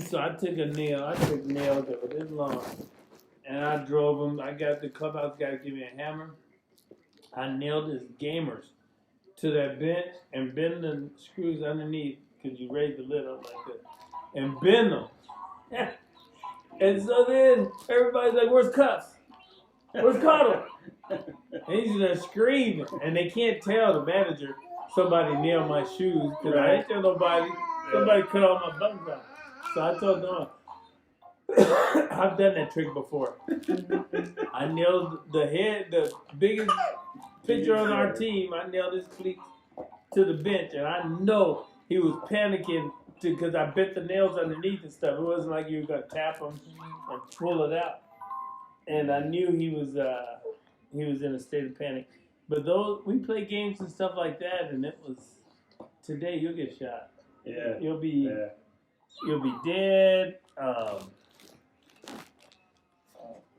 So I took nails that were this long, and I drove them. I got the clubhouse guy to give me a hammer. I nailed his gamers to that bench and bend the screws underneath because you raise the lid up like this and bend them. And so then everybody's like, "Where's Cuss? Where's Cottle?" And he's just screaming, and they can't tell the manager somebody nailed my shoes because I didn't tell nobody. Somebody cut all my buttons off. So I told them, I've done that trick before. I nailed the biggest pitcher on our team. I nailed his cleats to the bench, and I know he was panicking because I bent the nails underneath and stuff. It wasn't like you were gonna tap him and pull it out. And I knew he was in a state of panic. But we play games and stuff like that, and it was today you'll get shot. Yeah. You'll be dead.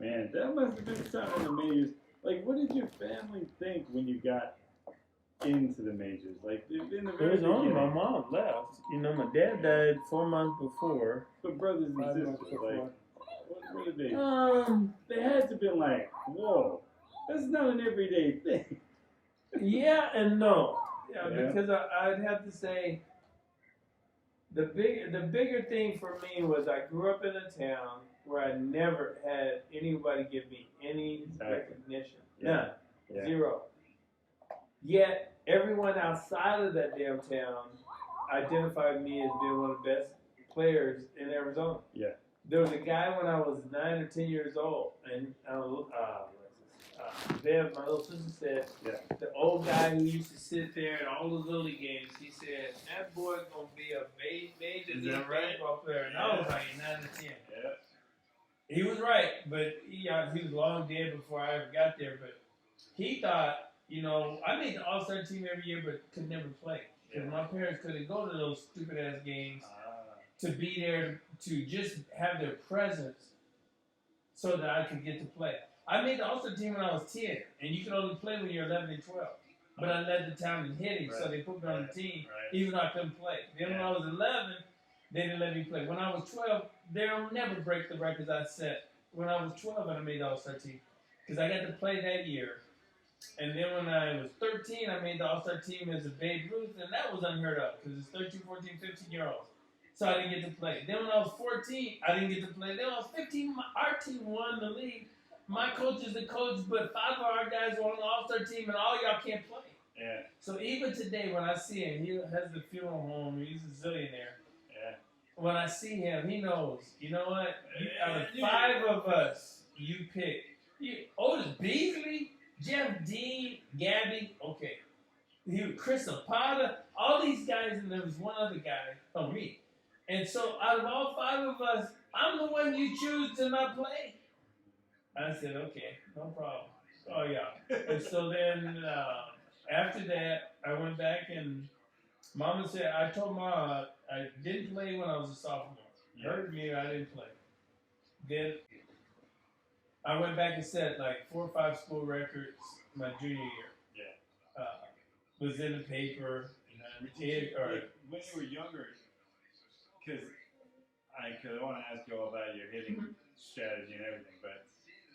Man, that must have been something amazing. Like, what did your family think when you got into the majors? Like, in the very beginning. My mom left. You know, my dad died 4 months before. But brothers and sisters, like, what did they? They had to have been like, whoa, that's not an everyday thing. Yeah and no. Yeah. Because I'd have to say the bigger thing for me was I grew up in a town where I never had anybody give me any recognition. None. Yeah. Zero. Yet everyone outside of that damn town identified me as being one of the best players in Arizona. Yeah. There was a guy when I was 9 or 10 years old, and Bev, my little sister said, the old guy who used to sit there at all the Little League games, he said, that boy's going to be a major league baseball player. And I was like 9 or 10. Yeah. He was right, but he was long dead before I ever got there. But he thought, I made the All-Star team every year, but could never play. Because my parents couldn't go to those stupid-ass games to be there to just have their presence so that I could get to play. I made the All-Star team when I was 10, and you can only play when you're 11 and 12. But I led the town in hitting, so they put me on the team, even though I couldn't play. Then when I was 11, they didn't let me play. When I was 12, they'll never break the records I set. When I was 12, I made the All-Star team because I got to play that year. And then when I was 13, I made the All-Star team as a Babe Ruth, and that was unheard of because it's 13, 14, 15-year-olds. So I didn't get to play. Then when I was 14, I didn't get to play. Then when I was 15, our team won the league. My coach is the coach, but 5 of our guys were on the All-Star team, and all y'all can't play. Yeah. So even today, when I see him, he has the funeral home. He's a zillionaire. Yeah. When I see him, he knows. You know what? Out of 5 of us, you pick. Otis Beasley, Jeff Dean, Gabby. Okay. Chris Zapata, all these guys, and there was one other guy, me. And so out of all 5 of us, I'm the one you choose to not play. I said, okay, no problem. Oh, yeah. And so then after that, I went back and Mama said, I told Mom I didn't play when I was a sophomore. Hurt me, I didn't play. Then I went back and set like 4 or 5 school records my junior year. Yeah. Was in the paper. When you were younger, because I want to ask you all about your hitting strategy and everything, but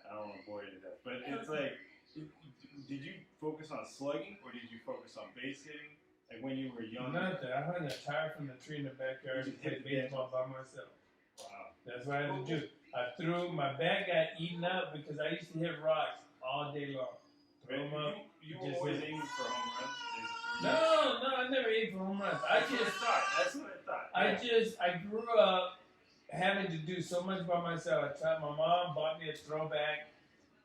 I don't want to bore you to death. But it's like, did you focus on slugging or did you focus on base hitting? Like when you were young? Nothing. I hung a tire from the tree in the backyard and played baseball by myself. Wow. That's what I had to do. My bat got eaten up because I used to hit rocks all day long. Throw them up. You were always aiming for home runs? No, I never aimed for home runs. That's what I thought. I grew up having to do so much by myself. My mom bought me a throwback,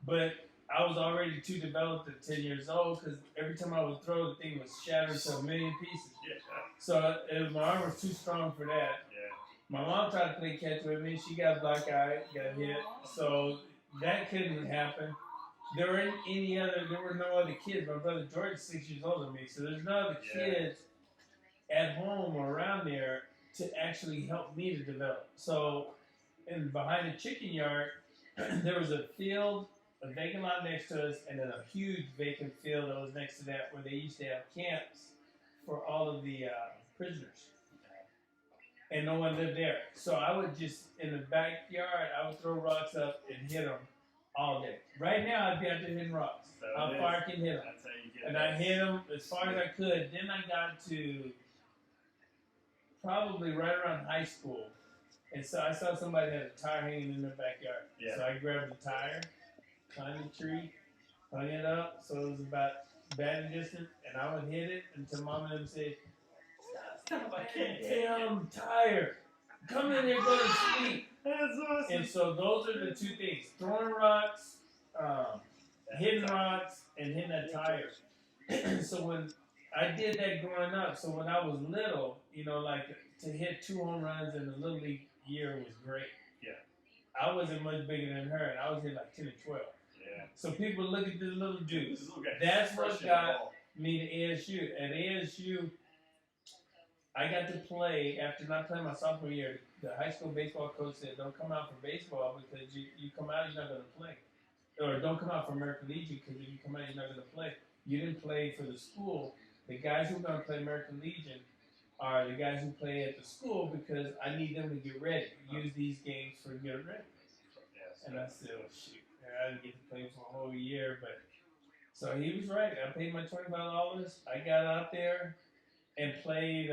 but I was already too developed at 10 years old because every time I would throw, the thing was shattered to a million pieces. Yeah. So my arm was too strong for that. Yeah. My mom tried to play catch with me. She got black eye, got hit. So that couldn't happen. There were no other kids. My brother George is 6 years older than me, so there's no other kids at home or around there to actually help me to develop. So, behind the chicken yard, there was a field, a vacant lot next to us, and then a huge vacant field that was next to that where they used to have camps for all of the prisoners. and no one lived there. So I would just in the backyard, I would throw rocks up and hit them all day. Right now, I'd be out there hitting rocks. So How far I can hit them, That's how you get and I hit them as far as I could. Then I got to probably right around high school, and so I saw somebody had a tire hanging in their backyard. Yeah. So I grabbed the tire, climbed the tree, hung it up so it was about batting distance, and I would hit it until Mom and them say, "Stop, I can't damn tire. Come in here, go to sleep." That's awesome. And so those are the two things: throwing rocks, hitting rocks, and hitting that tire. So when I did that growing up, so when I was little, you know, like to hit 2 home runs in the little league year was great. Yeah. I wasn't much bigger than her, and I was hitting like 10 or 12. Yeah. So people look at this little dude. This little guy That's what crushing got the ball. me to ASU. At ASU, I got to play after not playing my sophomore year. The high school baseball coach said, "Don't come out for baseball because you come out, you're not going to play, or don't come out for American Legion because if you come out, you're not going to play. You didn't play for the school. The guys who are going to play American Legion are the guys who play at the school because I need them to get ready. Use these games for get ready." Yes. And I said, "Oh shoot, I didn't get to play for a whole year." But so he was right. I paid my $25. I got out there and played.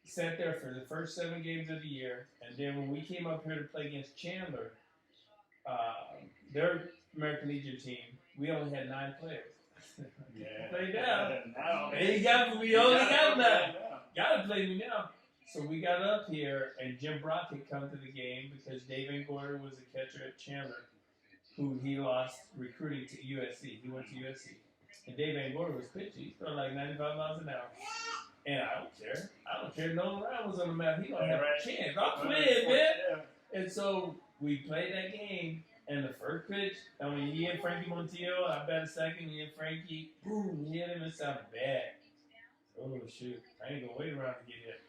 Sat there for the first 7 games of the year, and then when we came up here to play against Chandler, their American Legion team, we only had 9 players. Yeah. Play down. Now. We only got 9. Gotta play me now. So we got up here, and Jim Brock had come to the game because Dave Engorder was a catcher at Chandler, who he lost recruiting to USC. He went to USC. And Dave Engorder was pitching. He threw like 95 miles an hour. And I don't care. I don't care. No Ryan was on the map. He don't have a chance. I'm playing, man. Yeah. And so we played that game, and the first pitch, I mean, he hit Frankie Montiel. I batted second. He hit Frankie. Boom, he hit him. It sounded bad. Oh, shoot. I ain't going to wait around to get hit.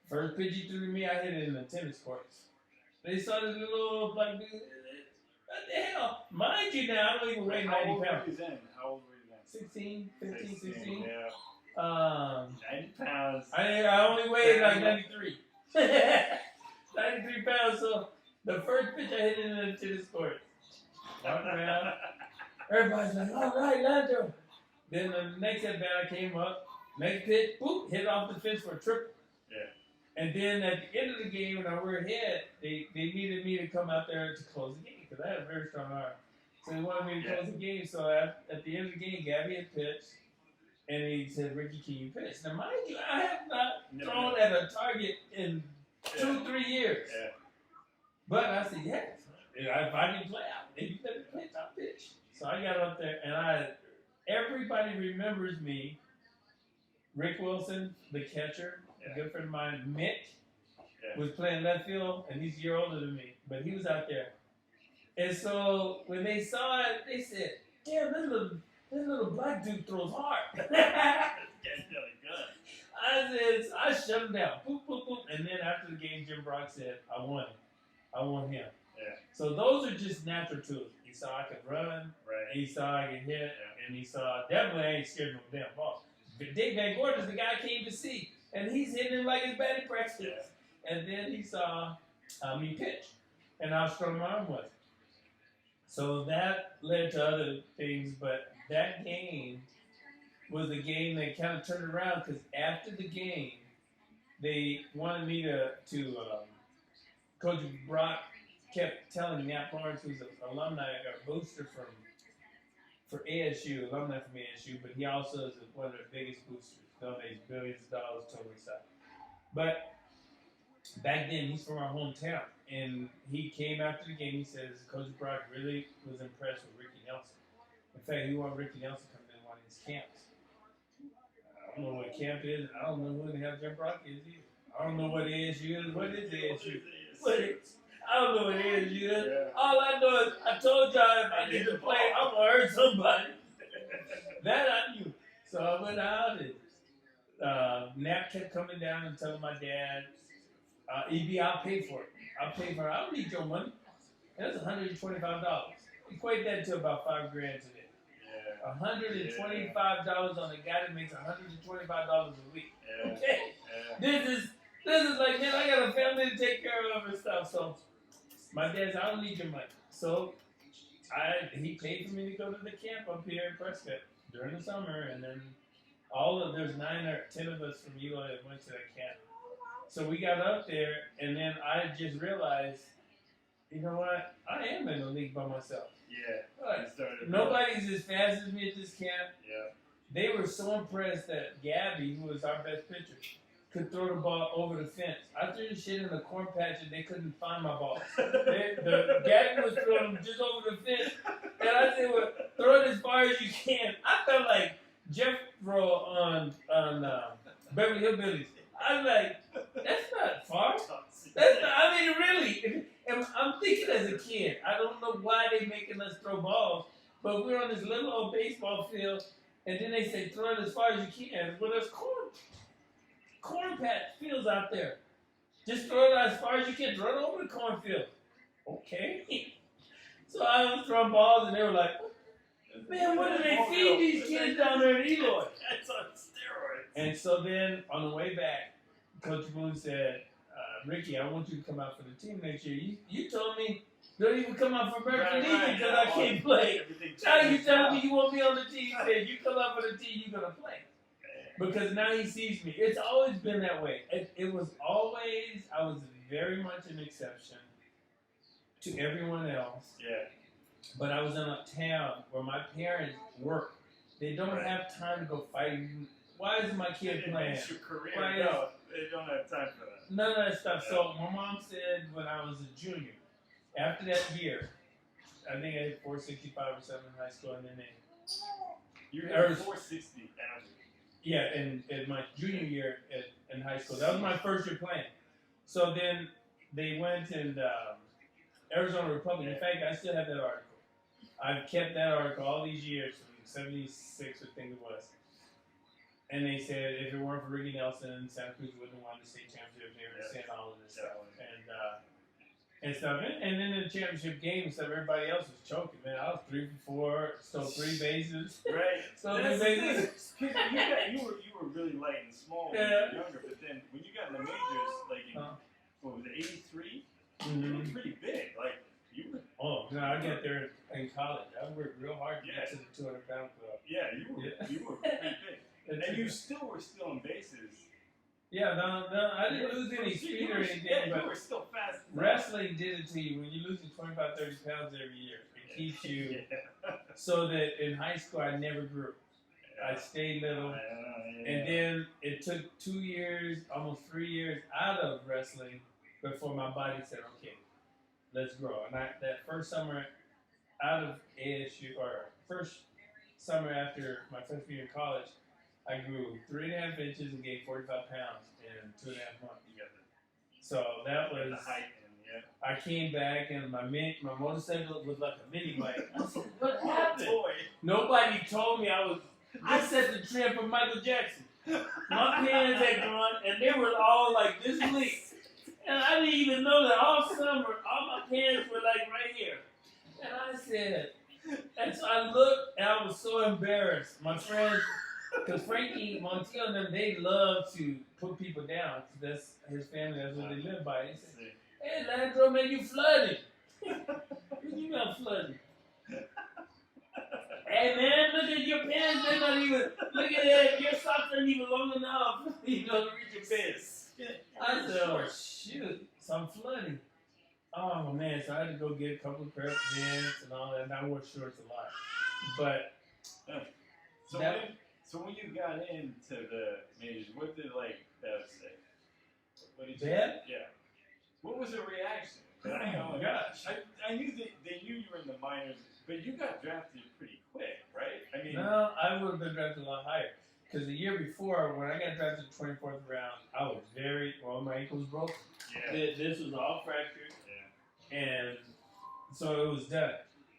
First pitch he threw to me, I hit it in the tennis courts. They saw this little black dude. What the hell? Mind you now, I don't even weigh 90 How old pounds. were you then? How old were you then? 16, 15, 16. Yeah. 90 pounds. I only weighed like 93. 93 pounds, so the first pitch I hit it in the tennis court. Walked around. Everybody's like, "All right, Lando." Then the next at bat I came up, next pitch, boop, hit off the fence for a triple. Yeah. And then at the end of the game, when I were ahead, they needed me to come out there to close the game because I had a very strong arm. So they wanted me to close the game. So at the end of the game, Gabby had pitched. And he said, "Ricky, can you pitch?" Now, mind you, I have not thrown at a target in 2-3 years. Yeah. But I said, "Yes. If I can play out, if you let me play, I'll pitch." So I got up there, and everybody remembers me. Rick Wilson, the catcher, a good friend of mine, Mick, was playing left field, and he's a year older than me, but he was out there. And so when they saw it, they said, "Damn, this little black dude throws hard." This guy's really good. I shut him down. Boop, boop, boop. And then after the game, Jim Brock said, "I won. I won him." Yeah. So those are just natural tools. He saw I could run. Right. He saw I could hit. And he saw, definitely I ain't scared of no damn ball. But Dave Van Gorder's the guy I came to see. And he's hitting him like his batting practice. Yeah. And then he saw me pitch. And how strong my arm was. So that led to other things, but that game was a game that kind of turned around because after the game, they wanted me to Coach Brock kept telling Nat Lawrence, who's an alumni, a booster for ASU, alumni from ASU, but he also is one of the biggest boosters, donates billions of dollars totally aside. But back then, he's from our hometown, and he came after the game. He says Coach Brock really was impressed with Ricky Nelson. In fact, he wanted Ricky Nelson to come in one of his camps. I don't know what camp is. I don't know who the hell Jim Brock is either. I don't know what ASU is. What is ASU? I don't know what ASU is. Yeah. All I know is I told y'all if I get to play, I'm going to hurt somebody. That I knew. So I went out, and Nap kept coming down and telling my dad, "EB, I'll pay for it. I'll pay for it. I don't need your money." That's $125. Equate that to about $5 grand today. Yeah. $125 on a guy that makes $125 a week. Yeah. Okay? Yeah. This is This is like, man, I got a family to take care of and stuff. So my dad said, I don't need your money. So he paid for me to go to the camp up here in Prescott during the summer, and then there's 9 or 10 of us from Eloy that went to that camp. So we got up there, and then I just realized, you know what? I am in the league by myself. Yeah. Nobody's as fast as me at this camp. Yeah. They were so impressed that Gabby, who was our best pitcher, could throw the ball over the fence. I threw the shit in the corn patch and they couldn't find my ball. Gabby was throwing them just over the fence. And I said, well, throw it as far as you can. I felt like Jeffro on Beverly Hillbillies. I was like, that's not far. That's not, I mean, really. And I'm thinking as a kid, I don't know why they making us throw balls, but we're on this little old baseball field, and then they say throw it as far as you can. Well, there's corn patch fields out there. Just throw it as far as you can. Throw it over the cornfield. Okay. So I was throwing balls, and they were like, man, what do they feed these kids down there in Eloy? That's on steroids. And so then on the way back, Coach Boone said, Ricky, I want you to come out for the team next year. You told me don't even come out for American Legion because I can't play. Now you telling me you want me on the team. He said, you come out for the team, you're going to play. Because now he sees me. It's always been that way. It was always, I was very much an exception to everyone else. Yeah. But I was in a town where my parents work. They don't have time to go fighting. Why is my kid playing? It's your career. No, they don't have time for that. None of that stuff. So my mom said when I was a junior, after that year, I think I had 465 or something in high school, and then you had 460 average. Yeah, in my junior year in high school. That was my first year playing. So then they went and Arizona Republic. In fact, I still have that article. I've kept that article all these years, from 76, I think it was. And they said if it weren't for Ricky Nelson, Santa Cruz wouldn't have won the state championship. They were saying all of this stuff and stuff. And then in the championship game and stuff, everybody else was choking. Man, I was 3 for 4, stole 3 bases. Right. Stole 3 bases. You were really light and small when you were younger, but then when you got in the majors, like in what was it, 83? You were pretty big. Like you were. Oh no, I got there in college. I worked real hard to get to the 200-pound club. Yeah, you were pretty big. And you still were stealing bases. Yeah, no, I didn't lose any speed or anything, but you were still fast. Wrestling did it to you. When you lose 25, 30 pounds every year, it keeps you so that in high school I never grew. I stayed little, and then it took 2 years, almost 3 years out of wrestling before my body said, okay, let's grow. And that first summer out of ASU, or first summer after my freshman year in college, I grew 3.5 inches and gained 45 pounds in 2.5 months. So that was the height. I came back and my motorcycle was like a mini bike. I said, what happened? Nobody told me I set the trend for Michael Jackson. My pants had gone and they were all like this big. And I didn't even know that all summer, all my pants were like right here. And I said, and so I looked and I was so embarrassed. My friends, because Frankie Montiel and them, they love to put people down. That's his family, that's what they live by. He said, hey, Landro, man, you flooded. What do you mean I'm flooding? Hey, man, look at your pants. They're not even, look at that. Your socks aren't even long enough, to reach your pants. I said, oh, shoot. So I'm flooding. Oh, man. So I had to go get a couple of pair of pants and all that. And I wore shorts a lot. But so when you got into the majors, what did Bev say? What did you Bev? Yeah. What was the reaction? Oh my gosh. I knew they knew you were in the minors, but you got drafted pretty quick, right? I mean, no, I would have been drafted a lot higher. Because the year before, when I got drafted in the 24th round, I was my ankle was broken. Yeah. This was all fractured. Yeah. And so it was done.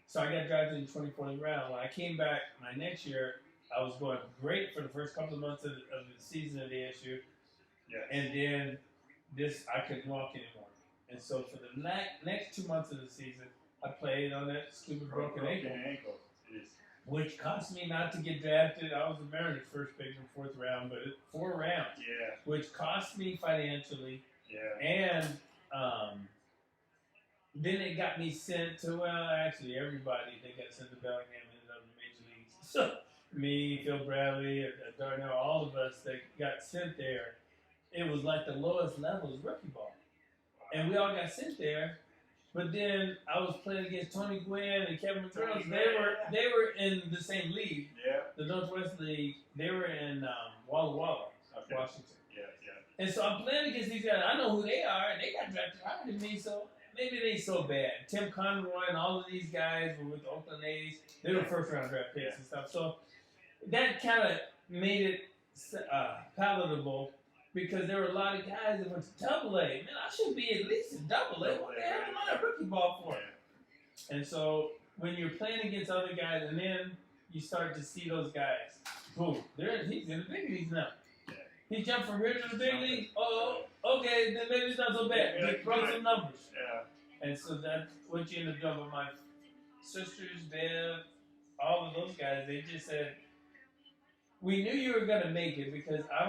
So I got drafted in the 24th round. When I came back my next year, I was going great for the first couple of months of the season at ASU. Yeah. And then I couldn't walk anymore. And so for the next 2 months of the season, I played on that stupid broken ankle. which cost me not to get drafted. I was the Mariners' first pick in the 4th round, but 4 rounds. Yeah. Which cost me financially. Yeah. And then it got me sent to, well, actually everybody that got sent to Bellingham ended up in the major leagues. So me, Phil Bradley, Darnell, all of us that got sent there, it was like the lowest level is rookie ball. And we all got sent there. But then I was playing against Tony Gwynn and Kevin McGraw. They were in the same league. Yeah. The Northwest League. They were in Walla Walla, Washington. Yeah. And so I'm playing against these guys. I know who they are, and they got drafted higher than me, so maybe they ain't so bad. Tim Conroy and all of these guys were with the Oakland A's. They were first-round draft picks and stuff. So that kind of made it palatable because there were a lot of guys that went to Double A. Man, I should be at least in Double A. What the hell am I a rookie ball for? And so when you're playing against other guys, and then you start to see those guys, boom, he's in the big leagues now. He jumped from here to the big league. Oh, okay, then maybe it's not so bad. Just throw some numbers. Yeah. And so that's what you end up doing with my sisters, Bev, all of those guys. They just said, we knew you were gonna make it because I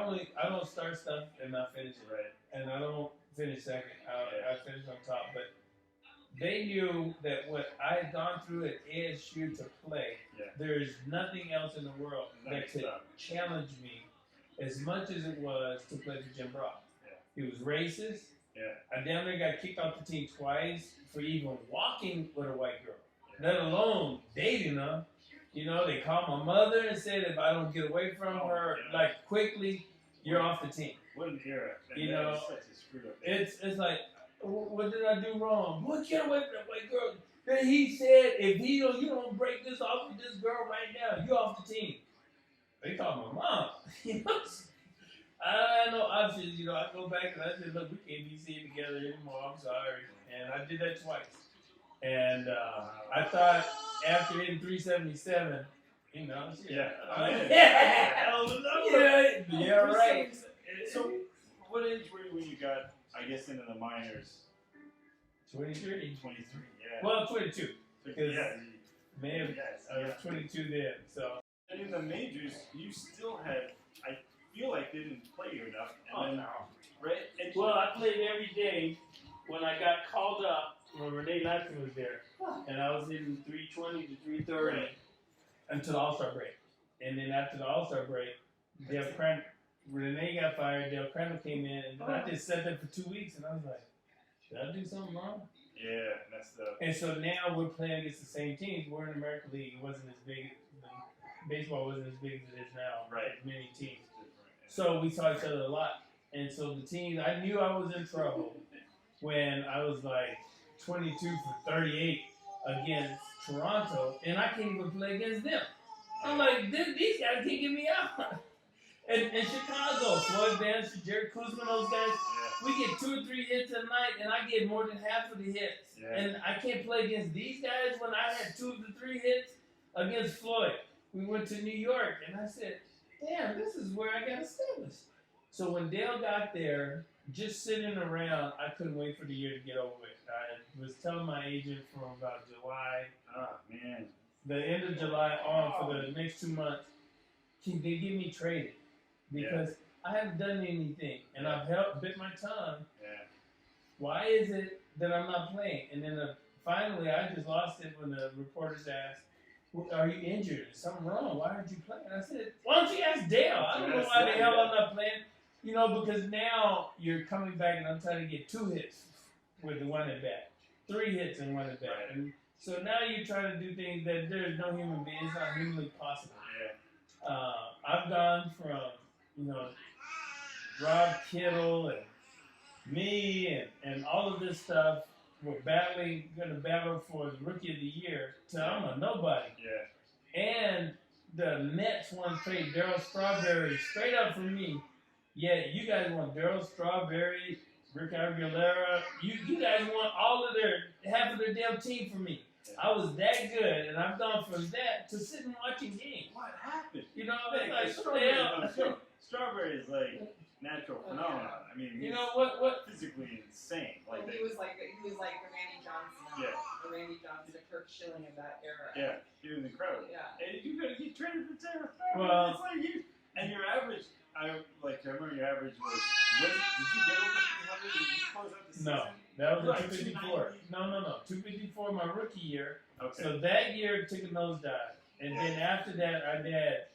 don't start stuff and not finish it. Right. And I don't finish second. I finish on top. But they knew that what I had gone through at ASU to play, there's nothing else in the world that could challenge me as much as it was to play for Jim Brock. Yeah. He was racist. Yeah. I damn near got kicked off the team twice for even walking with a white girl, let alone dating her. You know, they called my mother and said if I don't get away from her like quickly, you're off the team. Wouldn't hear it. You know, such a screwed up it's like, what did I do wrong? Boy, get away from that white girl. Then he said, if you don't break this off with this girl right now, you're off the team. They called my mom. You know, I had no options. You know, I go back and I said, look, we can't be seen together anymore. I'm sorry. And I did that twice. And I thought after hitting 377, you know, yeah, right. So, what age were you when you got, I guess, into the minors? 23. 23, yeah. Well, 22. Because man, I was 22 then. So. And in the majors, you still had, I feel like they didn't play you enough. And right? And well, I played every day when I got called up when Renee Latson was there. And I was hitting 320 to 330 until the All-Star break. And then after the All-Star break, Renee got fired, Dale Crandall came in, and then I just sat there for 2 weeks, and I was like, did I do something wrong? Yeah, messed up. And so now we're playing against the same teams. We're in the American League. It wasn't as big. Baseball wasn't as big as it is now. Right. Many teams. So we saw each other a lot. And so the teams, I knew I was in trouble when I was like 22 for 38 against Toronto, and I can't even play against them. I'm like, these guys can't get me out. And Chicago, Floyd Vance, Jared Kuzman, those guys, we get 2 or 3 hits a night, and I get more than half of the hits. Yeah. And I can't play against these guys when I had 2 to 3 hits against Floyd. We went to New York, and I said, damn, this is where I got established. So when Dale got there, just sitting around, I couldn't wait for the year to get over it. I was telling my agent from about July, the end of July on for the next 2 months, can they get me traded? Because I haven't done anything, and I've bit my tongue. Yeah. Why is it that I'm not playing? And then finally, I just lost it when the reporters asked, are you injured? Is something wrong? Why aren't you playing? I said, why don't you ask Dale? I don't know why the hell I'm not playing. You know, because now you're coming back and I'm trying to get 2 hits with the 1 at bat, 3 hits and 1 at bat. Right. And so now you're trying to do things that there's no human being. It's not humanly possible. Yeah. I've gone from, Rob Kittle and me and all of this stuff. We're going to battle for the Rookie of the Year till I'm a nobody. Yeah. And the Mets want to trade Darryl Strawberry straight up for me. Yeah, you guys want Darryl Strawberry, Rick Aguilera. You guys want half of their damn team for me. Yeah. I was that good, and I've gone from that to sitting watching games. What happened? You know, like Strawberry is like natural phenomenon. I mean, what physically insane. Like he was like the Randy Johnson. The Randy Johnson, the Kirk Schilling of that era. Yeah, he was incredible. Yeah. And you Well, it's like you and your average. I remember your average was. Did you get over 300? Did you close out the season? No, that was Like a 254. No. 254 my rookie year. Okay. So that year took a nosedive, and then after that I had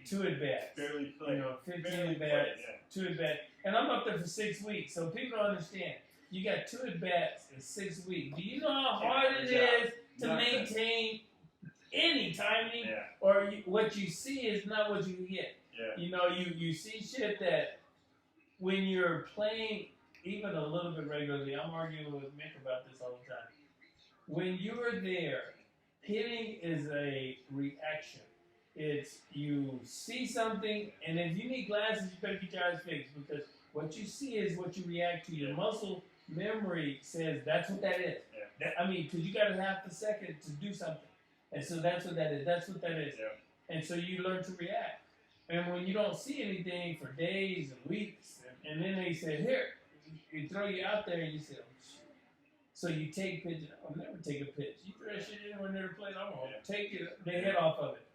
2 at bats. Barely played. 15 Barely at bats, played, 2 at bats, and I'm up there for 6 weeks. So people don't understand. You got 2 at bats in 6 weeks. Do you know how hard it is to maintain any timing? Yeah. Or what you see is not what you get. Yeah. You see shit that when you're playing even a little bit regularly, I'm arguing with Mick about this all the time. When you're there, hitting is a reaction. It's you see something, and if you need glasses, you better get your eyes fixed because what you see is what you react to. Your muscle memory says that's what that is. Yeah. Because you got a half a second to do something. And so that's what that is. That's what that is. Yeah. And so you learn to react. And when you don't see anything for days and weeks, and then they say, here, you throw you out there, and you say, oh, shit. So you take pitches. I'll never take a pitch. You throw that shit anywhere near the plate, I'm going to take the head off of it.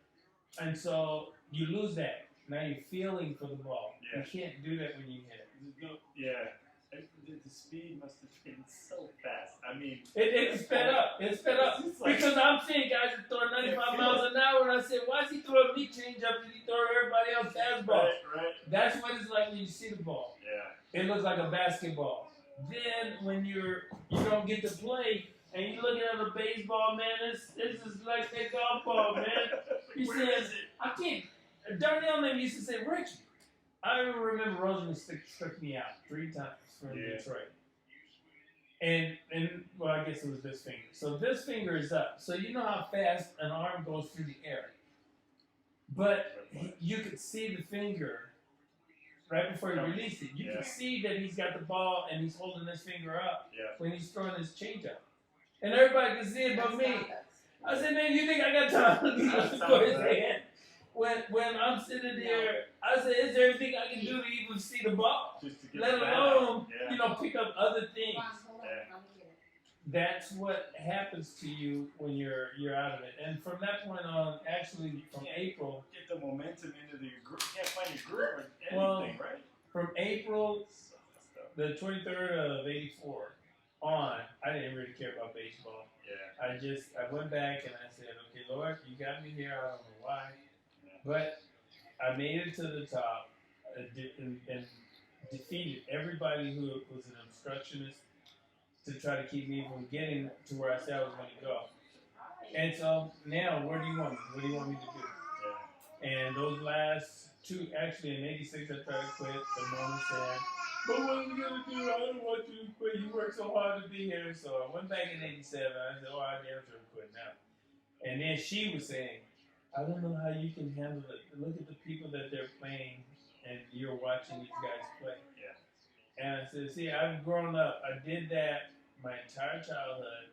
And so you lose that. Now you're feeling for the ball. Yeah. You can't do that when you hit it. The speed must have been so fast. I mean, it sped up. It sped up. Because I'm seeing guys that throw 95 miles an hour, and I said, why is he throwing me changeup and he throwing everybody else fastball? Right. That's what it's like when you see the ball. Yeah. It looks like a basketball. Then when you don't get to play and you're looking at a baseball, man, this is like that golf ball, man. He says, I can't. Darnell name used to say, Richie. I remember Rosen struck me out 3 times from Detroit. And well, I guess it was this finger. So this finger is up. So you know how fast an arm goes through the air. But you could see the finger right before he released it. You could see that he's got the ball and he's holding his finger up when he's throwing his changeup. And everybody could see it but me. I said, man, you think I got time to go his hand? When I'm sitting there, I said, is there anything I can do to even see the ball? Let alone, pick up other things. That's what happens to you when you're out of it. And from that point on, actually, from April, get the momentum into your group. You can't find your group or anything, right? From April the 23rd of '84 on, I didn't really care about baseball. I went back and I said, okay, Lord, you got me here. I don't know why. But I made it to the top and defeated everybody who was an obstructionist to try to keep me from getting to where I said I was going to go. And so now, where do you want me? What do you want me to do? And those last 2, actually in '86, I tried to quit. The mom said, but what are you going to do? I don't want you to quit. You worked so hard to be here. So I went back in '87. I said, oh, I damn sure quit now. And then she was saying, I don't know how you can handle it. Look at the people that they're playing, and you're watching these guys play. And I said, see, I've grown up. I did that my entire childhood.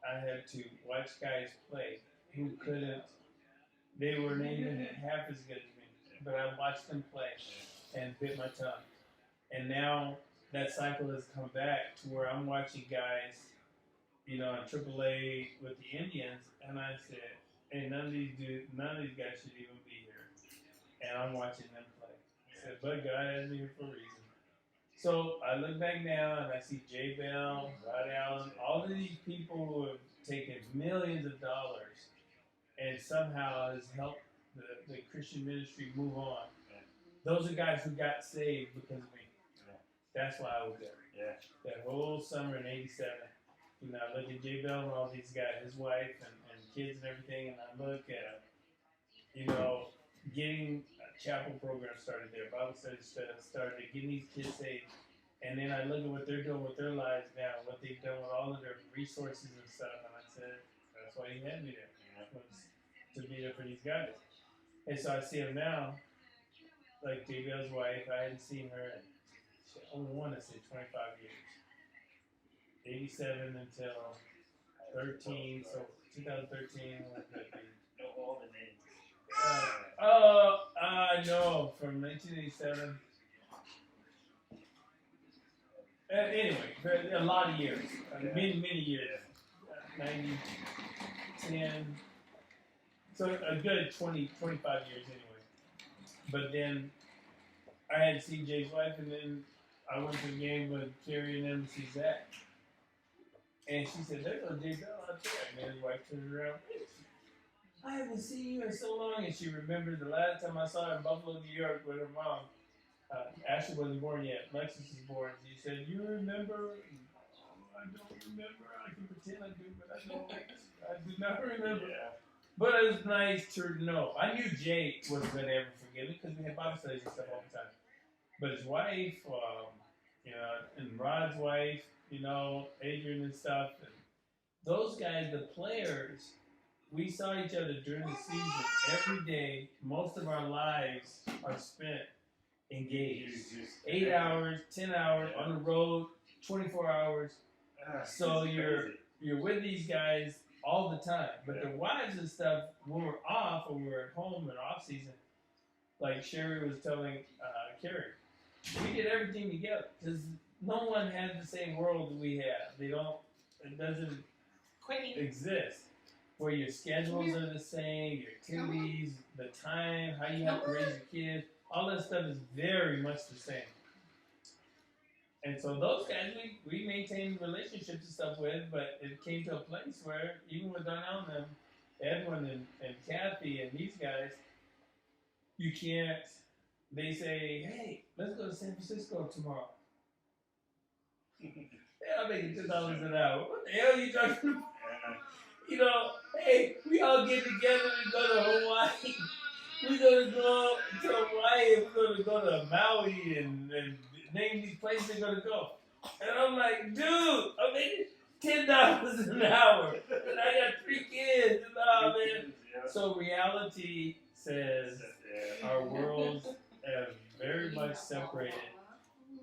I had to watch guys play who couldn't. They were even half as good as me. But I watched them play and bit my tongue. And now that cycle has come back to where I'm watching guys, in AAA with the Indians, and I said, hey, none of these guys should even be here. And I'm watching them play. I said, but God has me here for a reason. So I look back now and I see Jay Bell, Rod Allen, all of these people who have taken millions of dollars and somehow has helped the Christian ministry move on. Those are guys who got saved because of me. That's why I was there. That whole summer in '87. I look at Jay Bell and all these guys, his wife and kids and everything, and I look at, getting a chapel program started there, Bible study started, getting these kids saved, and then I look at what they're doing with their lives now, what they've done with all of their resources and stuff, and I said, that's why he had me there, to be there for these guys. And so I see him now, like Jay Bell's wife, I hadn't seen her in, I want to say 25 years. 87 until 13, so 2013, what would that be? Know all the names. I know, from 1987. Anyway, a lot of years, many years. 90, 10, so a good 20, 25 years anyway. but then I had seen Jay's wife, and then I went to the game with Kieran and see Zach. And she said, "There's no Jay Bell out there." And then his wife turned around. "I haven't seen you in so long." And she remembered the last time I saw her in Buffalo, New York with her mom. Ashley wasn't born yet. Lexus was born. She said, "You remember?" I don't remember. I can pretend I do, but I don't. I do not remember. Yeah. But it was nice to know. I knew Jay wasn't going to ever forget it because we had Bible studies and stuff all the time. But his wife, and Rod's wife, Adrian and stuff, and those guys, the players, we saw each other during the season every day. Most of our lives are spent engaged. 8 hours, 10 hours on the road, 24 hours. So you're with these guys all the time. But their wives and stuff, when we're off or we're at home in off season, like Sherry was telling Kieran, we did everything together because no one has the same world that we have. It doesn't exist where your schedules are the same, your activities, the time, how you have to raise your kids, all that stuff is very much the same. And so those guys we maintained relationships and stuff with, but it came to a place where even with Darnell and them, Edwin and Kathy and these guys, you can't. They say, "Hey, let's go to San Francisco tomorrow." I'll make it $10 an hour. What the hell are you talking about? Hey, we all get together and go to Hawaii. We're gonna go to Hawaii and we're gonna go to Maui and name these places we're gonna go. And I'm like, dude, I made $10 an hour. And I got 3 kids. Oh, man. So reality says our worlds have very much separated.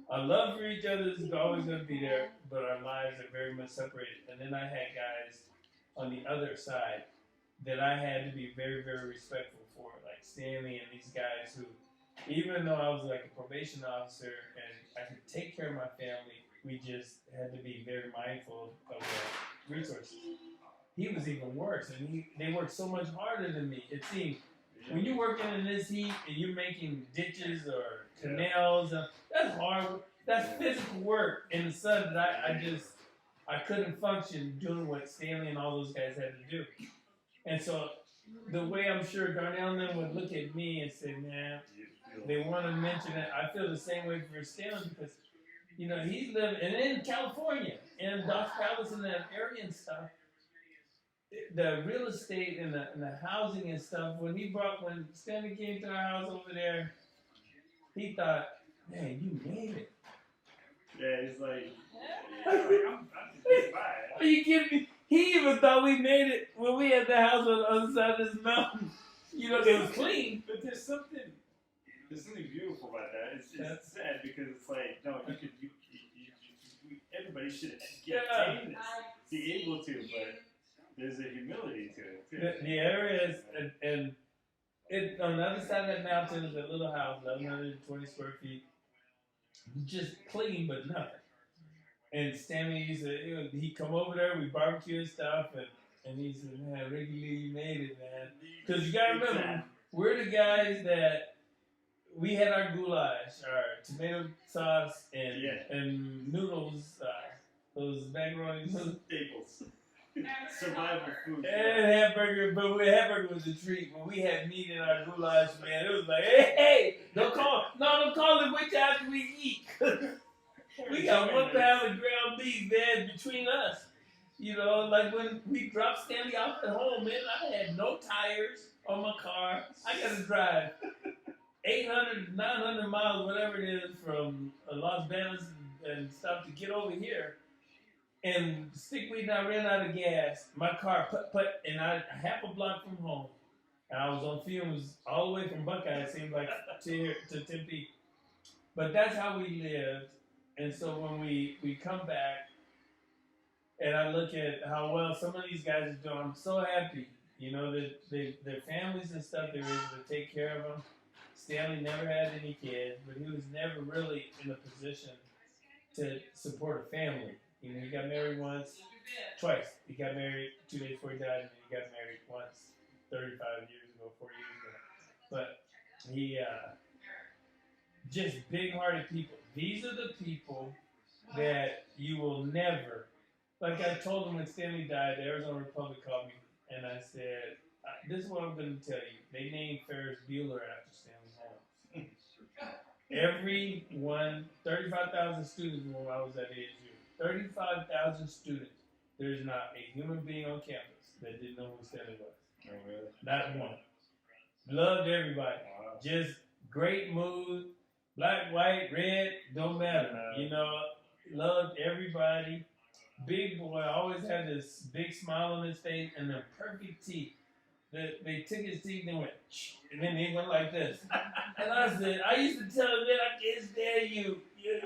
Our love for each other is always going to be there, but our lives are very much separated. And then I had guys on the other side that I had to be very, very respectful for, like Stanley and these guys who, even though I was like a probation officer and I could take care of my family, we just had to be very mindful of the resources. He was even worse, and they worked so much harder than me. It seemed when you're working in this heat and you're making ditches or canals, that's hard. That's physical work in the sun that I couldn't function doing what Stanley and all those guys had to do. And so the way I'm sure Darnell and them would look at me and say, "Man," they want to mention it. I feel the same way for Stanley because, he's living, and in California, in Dos Palace and that area and stuff, the real estate and the housing and stuff, when Stanley came to our house over there, he thought, "Man, you made it." Yeah, he's like, I'm just getting by. Are you kidding me? He even thought we made it when we had the house on the other side of this mountain. It was clean. But there's something beautiful about that. It's sad because it's like, no, everybody should get this, be able to, but there's a humility to it too. The area is, and it on the other side of that mountain is a little house, 1,120 square feet, just clean but nothing. And Stanley used to, he'd come over there, we barbecue and stuff, and he said, "Man, Ricky Lee, you made it, man." Because you got to remember, we're the guys that we had our goulash, our tomato sauce, and noodles, those macaroni noodles. Staples. Survival food. And hamburger, but hamburger was a treat. When we had meat in our goulash, man, it was like, hey, don't call it wait till after we eat. We got 1 pound of ground beef, man, between us. Like when we dropped Stanley off at home, man, I had no tires on my car. I got to drive 800, 900 miles, whatever it is, from Los Angeles and stuff to get over here. And stickweed, and I ran out of gas. My car put, and I half a block from home. And I was on fumes all the way from Buckeye, it seemed like, to Tempe. But that's how we lived. And so when we come back, and I look at how well some of these guys are doing, I'm so happy. That their families and stuff, they were able to take care of them. Stanley never had any kids, but he was never really in a position to support a family. He got married twice. He got married 2 days before he died, and then he got married once 35 years ago, 4 years ago. But he just big-hearted people. These are the people that you will never. Like I told them when Stanley died, the Arizona Republic called me, and I said, "This is what I'm going to tell you. They named Ferris Bueller after Stanley Holmes. Everyone, 35,000 students when I was at ASU. 35,000 students. There's not a human being on campus that didn't know who Stanley was. Oh, really? Not one. Loved everybody. Wow. Just great mood. Black, white, red, don't matter. You know, loved everybody. Big boy, always had this big smile on his face and the perfect teeth. They took his teeth and went, and then they went like this. And I said, I used to tell him, man, I can't stand you. Your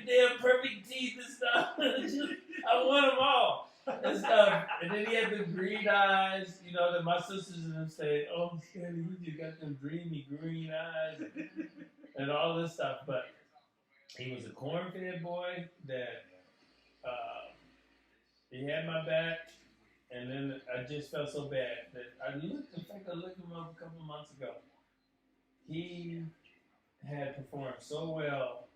damn perfect teeth and stuff. I want them all. And stuff. And then he had the green eyes, you know, that my sisters and them say, oh, Stanley, you just got them dreamy green eyes and all this stuff. But he was a corn-fed boy that he had my back. And then I just felt so bad that I looked him up a couple months ago. He had performed so well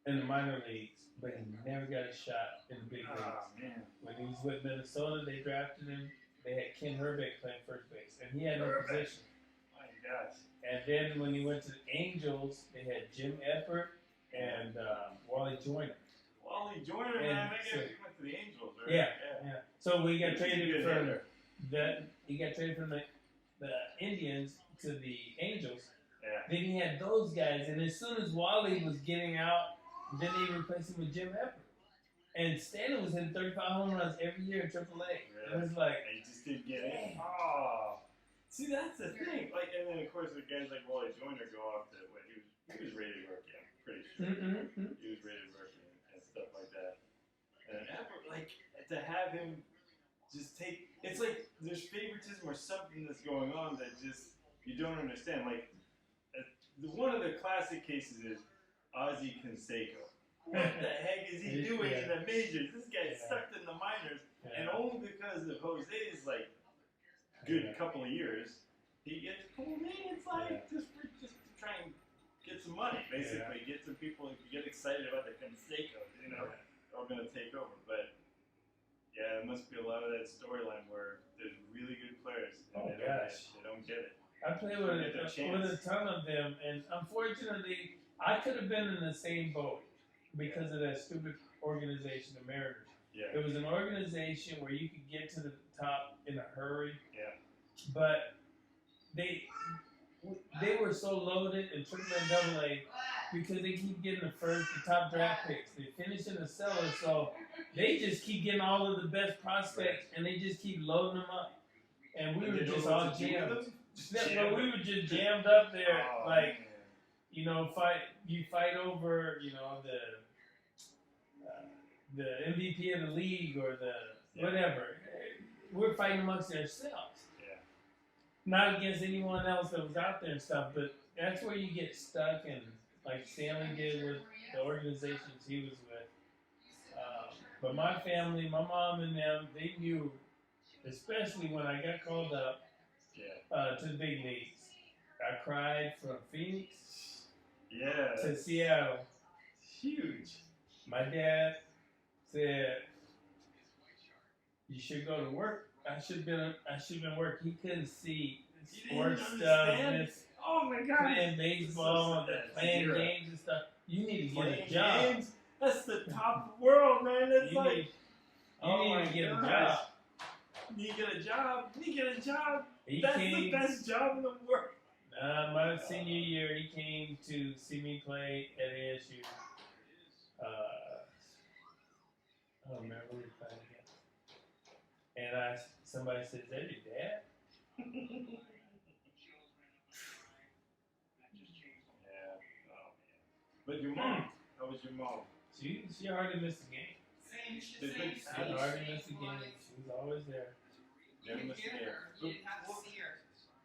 in the minor leagues, but he never got a shot in the big leagues. Oh, man. When he was with Minnesota, they drafted him. They had Ken Herbeck playing first base, and he had no position. My gosh. And then when he went to the Angels, they had Jim Eppert and Wally Joyner. Wally Joyner, man, he went to the Angels, right? Yeah. So we got traded from hitter. he got traded from the Indians to the Angels. Yeah. Then he had those guys, and as soon as Wally was getting out, then they replaced him with Jim Eppert. And Stanley was hitting 35 home runs every year in AAA. Yeah. It was like, and he just didn't get it. Oh. See, that's the thing. Like, and then of course the guys like Wally Joyner go off to what he was ready to work in. Pretty sure. Mm-hmm. He was ready to work in and stuff like that. And Eppert, like, to have him just take, it's like there's favoritism or something that's going on that just you don't understand. Like, one of the classic cases is Ozzie Canseco. What the heck is he doing in the majors? This guy's stuck in the minors, and only because of Jose's like good couple of years, he gets pulled in. It's like just to try and get some money, basically, get some people to get excited about the Canseco, you know, are going to take over. But yeah, there must be a lot of that storyline where there's really good players and they don't get it. I played with a ton of them, and unfortunately, I could have been in the same boat because of that stupid organization, the Mariners. Yeah. It was an organization where you could get to the top in a hurry. Yeah. But they were so loaded in AAA and AA because they keep getting the top draft picks. They finish in the cellar, so they just keep getting all of the best prospects, and they just keep loading them up. And we were just all jammed. Well, we were just jammed up there, you know, fight over, you know, the MVP of the league or the whatever. We're fighting amongst ourselves. Yeah. Not against anyone else that was out there and stuff, but that's where you get stuck, and like Stanley did with the organizations he was with. But my family, my mom and them, they knew, especially when I got called up to the big leagues. I cried from Phoenix to Seattle. Huge. My dad said, "You should go to work." I should have been working. He couldn't see sports stuff, oh my God, playing baseball, playing games and stuff. You need to get a job. Games? That's the top world, man. That's you need to get a job. You need to get a job. You need to get a job. That's the best job in the world. My senior year, he came to see me play at ASU. I don't remember who we were playing against. And somebody said, "Is that your dad?" But your mom, how was your mom? She hardly missed a game. She hardly missed a game. She was always there. Never missed a game.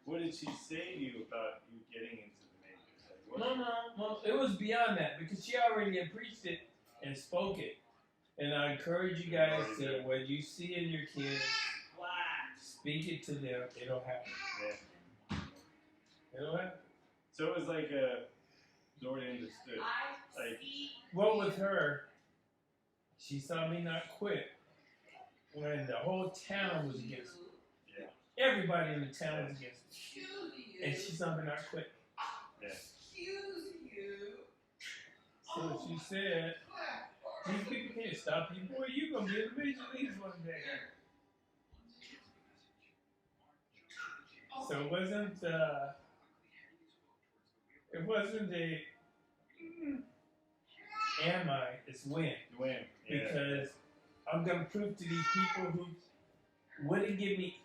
What did she say to you about you getting into the majors? No. It was beyond that because she already had preached it and spoke it. And I encourage you guys to, when you see in your kids, speak it to them. It'll happen. Yeah. It'll happen. So it was like Dory understood. Like, What with her, she saw me not quit when the whole town was against me. yeah, Everybody in the town was against me. And she saw me not quit. yeah. So she said, these people can't stop you. Boy, you going to be in the major leagues one day. So it wasn't a am I, it's when. When, yeah. Because I'm going to prove to these people who wouldn't give me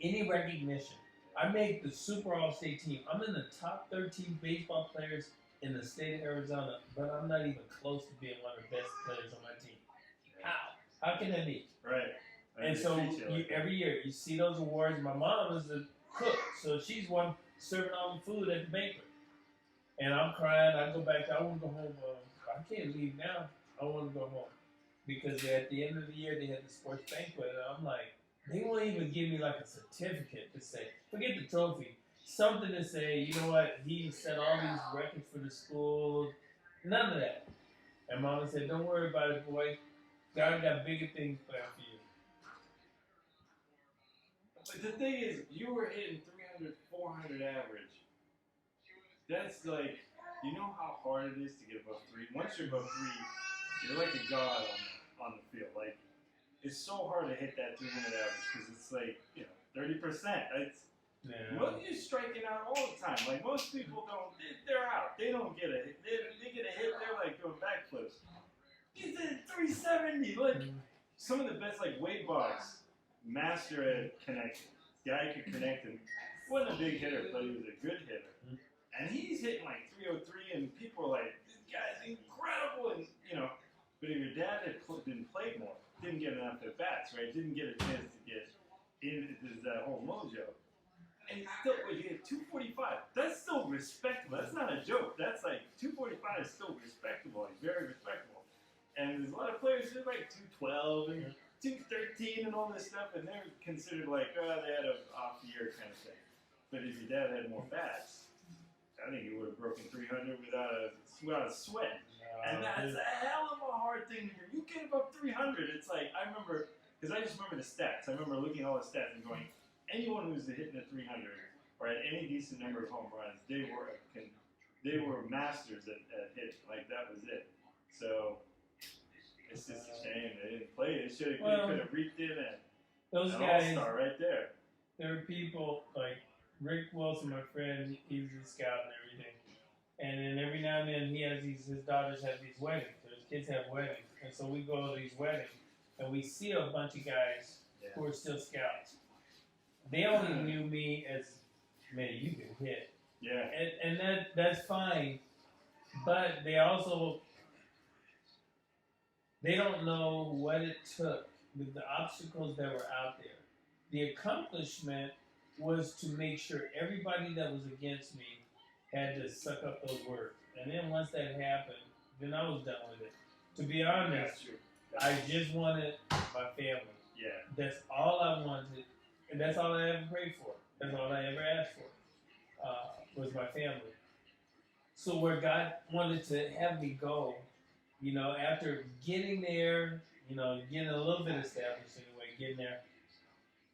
any recognition. I made the Super All-State team. I'm in the top 13 baseball players in the state of Arizona, but I'm not even close to being one of the best players on my team. How? How can that be? Right. And so every year you see those awards. My mom was a cook, so she's one serving all the food at the banquet. And I'm crying. I go back. I want to go home. I can't leave now. I want to go home because at the end of the year they had the sports banquet, and I'm like, they won't even give me like a certificate to say, forget the trophy, something to say, you know what, he set all these records for the school. None of that. And Mama said, don't worry about it, boy. God got bigger things planned for you. But the thing is, you were hitting 300, 400 average. That's like, you know how hard it is to get above 3? Once you're above 3, you're like a god on the field. Like, it's so hard to hit that 300 average because it's like, 30%. It's, you're striking out all the time. Like, most people don't, they're out. They don't get a hit. They get a hit, they're like doing backflips. He's at 370. Like, some of the best, like Wade Boggs, master at connecting. Guy could connect and wasn't a big hitter, but he was a good hitter. And he's hitting like 303, and people are like, this guy's incredible. And, but if your dad had been played more, didn't get enough at bats, right? Didn't get a chance to get into that whole mojo. And still, you hit 245. That's still respectable. That's not a joke. That's like 245 is still respectable, like very respectable. And there's a lot of players who are like 212 and 213 and all this stuff, and they're considered like, they had an off year kind of thing. But if your dad had more bats, I think he would have broken 300 without a sweat. And that's a hell of a hard thing to do. You get above 300, it's like, I remember, because I just remember the stats. I remember looking at all the stats and going, anyone who's hitting a 300 or had any decent number of home runs, they were masters at hitting. Like, that was it. So, it's just a shame they didn't play it. They could have reaped in those an guys, all-star right there. There were people like Rick Wilson, my friend, he was a scout and everything. And then every now and then his daughters have these weddings, or his kids have weddings. And so we go to these weddings, and we see a bunch of guys who are still scouts. They only knew me as, man, you can hit. Yeah. And that's fine. But they also, they don't know what it took, the obstacles that were out there. The accomplishment was to make sure everybody that was against me had to suck up those words. And then once that happened, then I was done with it. To be honest, I just wanted my family. Yeah. That's all I wanted, and that's all I ever prayed for. That's all I ever asked for, was my family. So where God wanted to have me go, after getting there, getting a little bit established anyway, getting there,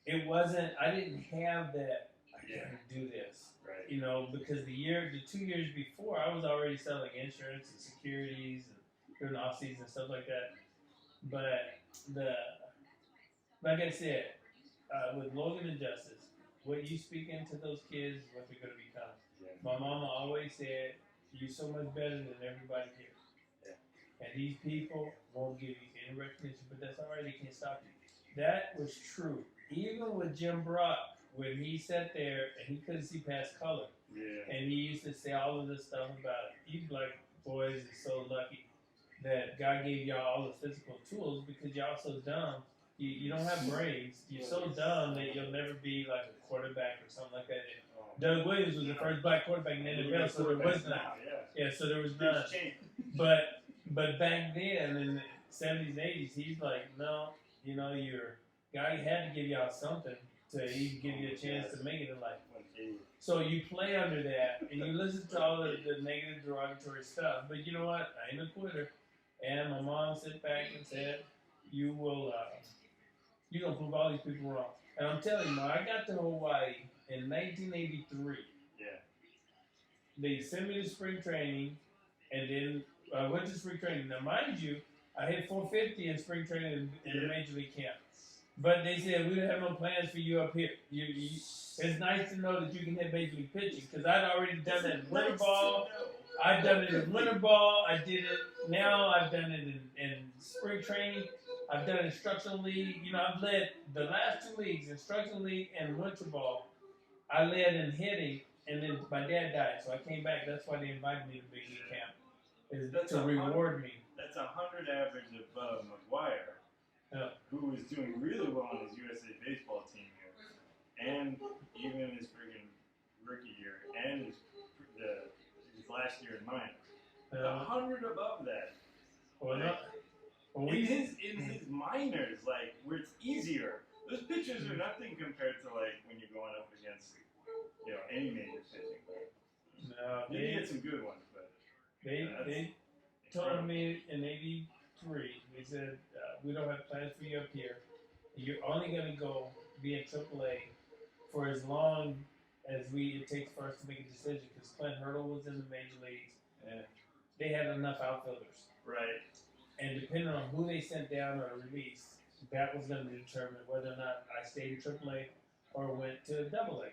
I didn't have that, I gotta do this. Right. Because the 2 years before, I was already selling insurance and securities and doing off-season and stuff like that. But like I said, with Logan and Justice, what you speak into those kids is what they're going to become. Yeah. My mama always said, you're so much better than everybody here. Yeah. And these people won't give you any recognition, but that's all right, they can't stop you. That was true. Even with Jim Brock, when he sat there and he couldn't see past color, and he used to say all of this stuff about it. You black boys are so lucky that God gave y'all all the physical tools because y'all so dumb. You don't have brains. You're so dumb that you'll never be like a quarterback or something like that. Doug Williams was the first black quarterback in the NFL, so there was none. Yeah, so there was none. But back then in the 70s and 80s, he's like, no, your God had to give y'all something to even give you a chance to make it in life. So you play under that, and you listen to all the negative, derogatory stuff. But you know what? I ain't a quitter. And my mom sat back and said, "You will, you gonna prove all these people wrong." And I'm telling you, when I got to Hawaii in 1983, they sent me to spring training, and then I went to spring training. Now, mind you, I hit 450 in spring training in the major league camp. But they said, we don't have no plans for you up here. It's nice to know that you can hit major league pitching, because I'd already done that in winter ball. I've done it in winter ball. I did it now. I've done it in spring training. I've done instructional league. You know, I've led the last 2 leagues, instructional league and winter ball. I led in hitting, and then my dad died, so I came back. That's why they invited me to big league camp, is to reward me. That's 100 average above McGuire, who was doing really well on his USA baseball team here, and even in his friggin' rookie year, and his last year in minors. 100 above that. Well, in his minors, like, where it's easier. Those pitchers are nothing compared to, like, when you're going up against, you know, any major pitching. No, they get some good ones, but they told me in '83. They said, we don't have plans for you up here. You're only gonna go be in AAA for as long as it takes for us to make a decision. Because Clint Hurdle was in the major leagues, and they had enough outfielders. Right. And depending on who they sent down or released, that was going to determine whether or not I stayed in AAA or went to AA.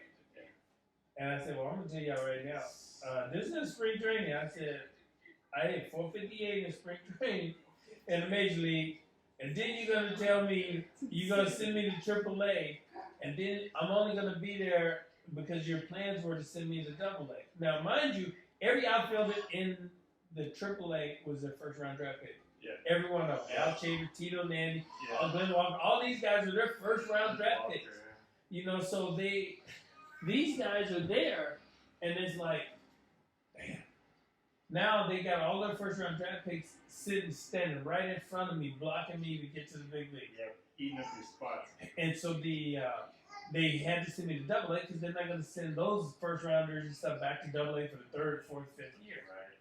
And I said, well, I'm going to tell y'all right now, this is spring training. I said, I hit 458 in spring training in the major league, and then you're going to tell me you're going to send me to AAA, and then I'm only going to be there because your plans were to send me to AA. Now, mind you, every outfielder in the AAA was their first round draft pick. Yeah. Every one of them. Al Chaver, Tito Nandy, Glenn Walker, all these guys are their first round draft picks. You know, so these guys are there, and it's like, man. Now they got all their first round draft picks standing right in front of me, blocking me to get to the big league. Yeah, eating up your spots. And so they had to send me to AA because they're not going to send those first rounders and stuff back to AA for the 3rd, 4th, 5th year. Right.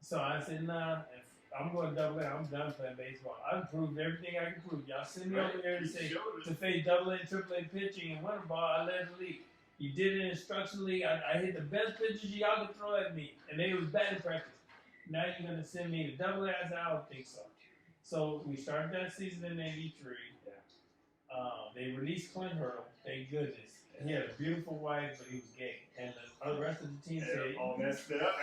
So I said, nah. I'm going AA. I'm done playing baseball. I've proved everything I can prove. Y'all send me over there to say to face AA and AAA pitching and winter ball. I led the league. You did it in instruction league. I hit the best pitches y'all could throw at me, and they was bad in practice. Now you're gonna send me to AA? I said, I don't think so. So we started that season in '83. Yeah. They released Clint Hurdle. Thank goodness. He had a beautiful wife, but he was gay, and the rest of the team said, all messed it up.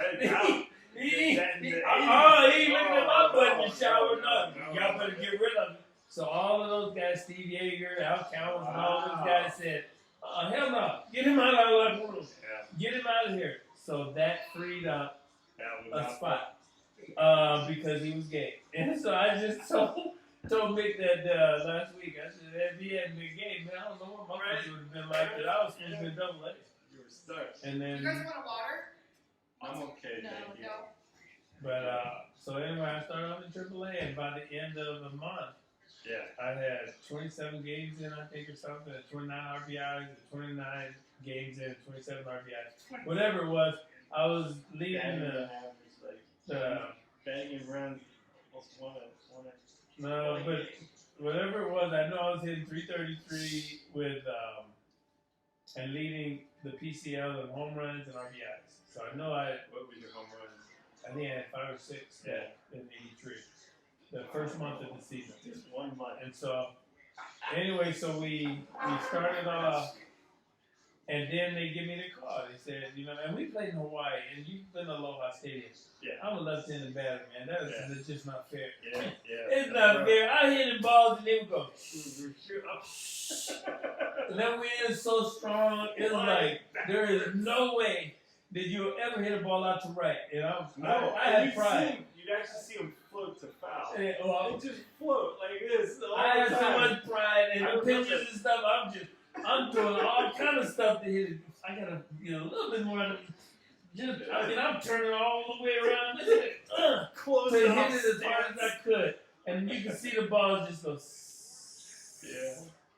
He ain't looking at my butt in the shower, nothing. Y'all better get rid of him. So all of those guys, Steve Yeager, Al Cowens, and all those guys said, hell no, get him out of the locker room. Yeah. Get him out of here. So that freed up a spot because he was gay. And so I just told Mick that last week. I said, if he hadn't been gay, man, I don't know what my face would have been like. That I was supposed to be AA. You were stuck. And then, you guys want water? I'm okay, thank you. But, so anyway, I started off in AAA, and by the end of the month, I had 27 games in, I think, or something, 29 RBIs, 29 games in, 27 RBIs. Whatever it was, I was leading the banging runs, almost one. No, but whatever it was, I know I was hitting 333 with, and leading the PCL in home runs and RBIs. So I know what was your home runs? I think I had 5 or 6 in '83. The first month of the season. Just 1 month. And so, anyway, so we started off, and then they give me the call. They said, you know, and we played in Hawaii, and you've been to Aloha Stadium. Yeah. I'm a left-handed batter, man. That's just not fair. Yeah. It's not fair. I hit the balls, and they would go, and that wind is so strong, it's like, there is no way that you'll ever hit a ball out to right. And I had pride. You'd actually see him float to foul. And, it just float like this. I had so much pride, and the pitches and stuff. I'm doing all kind of stuff to hit it. I gotta get a little bit more. I'm turning all the way around to hit it as hard as I could, and you can see the ball just go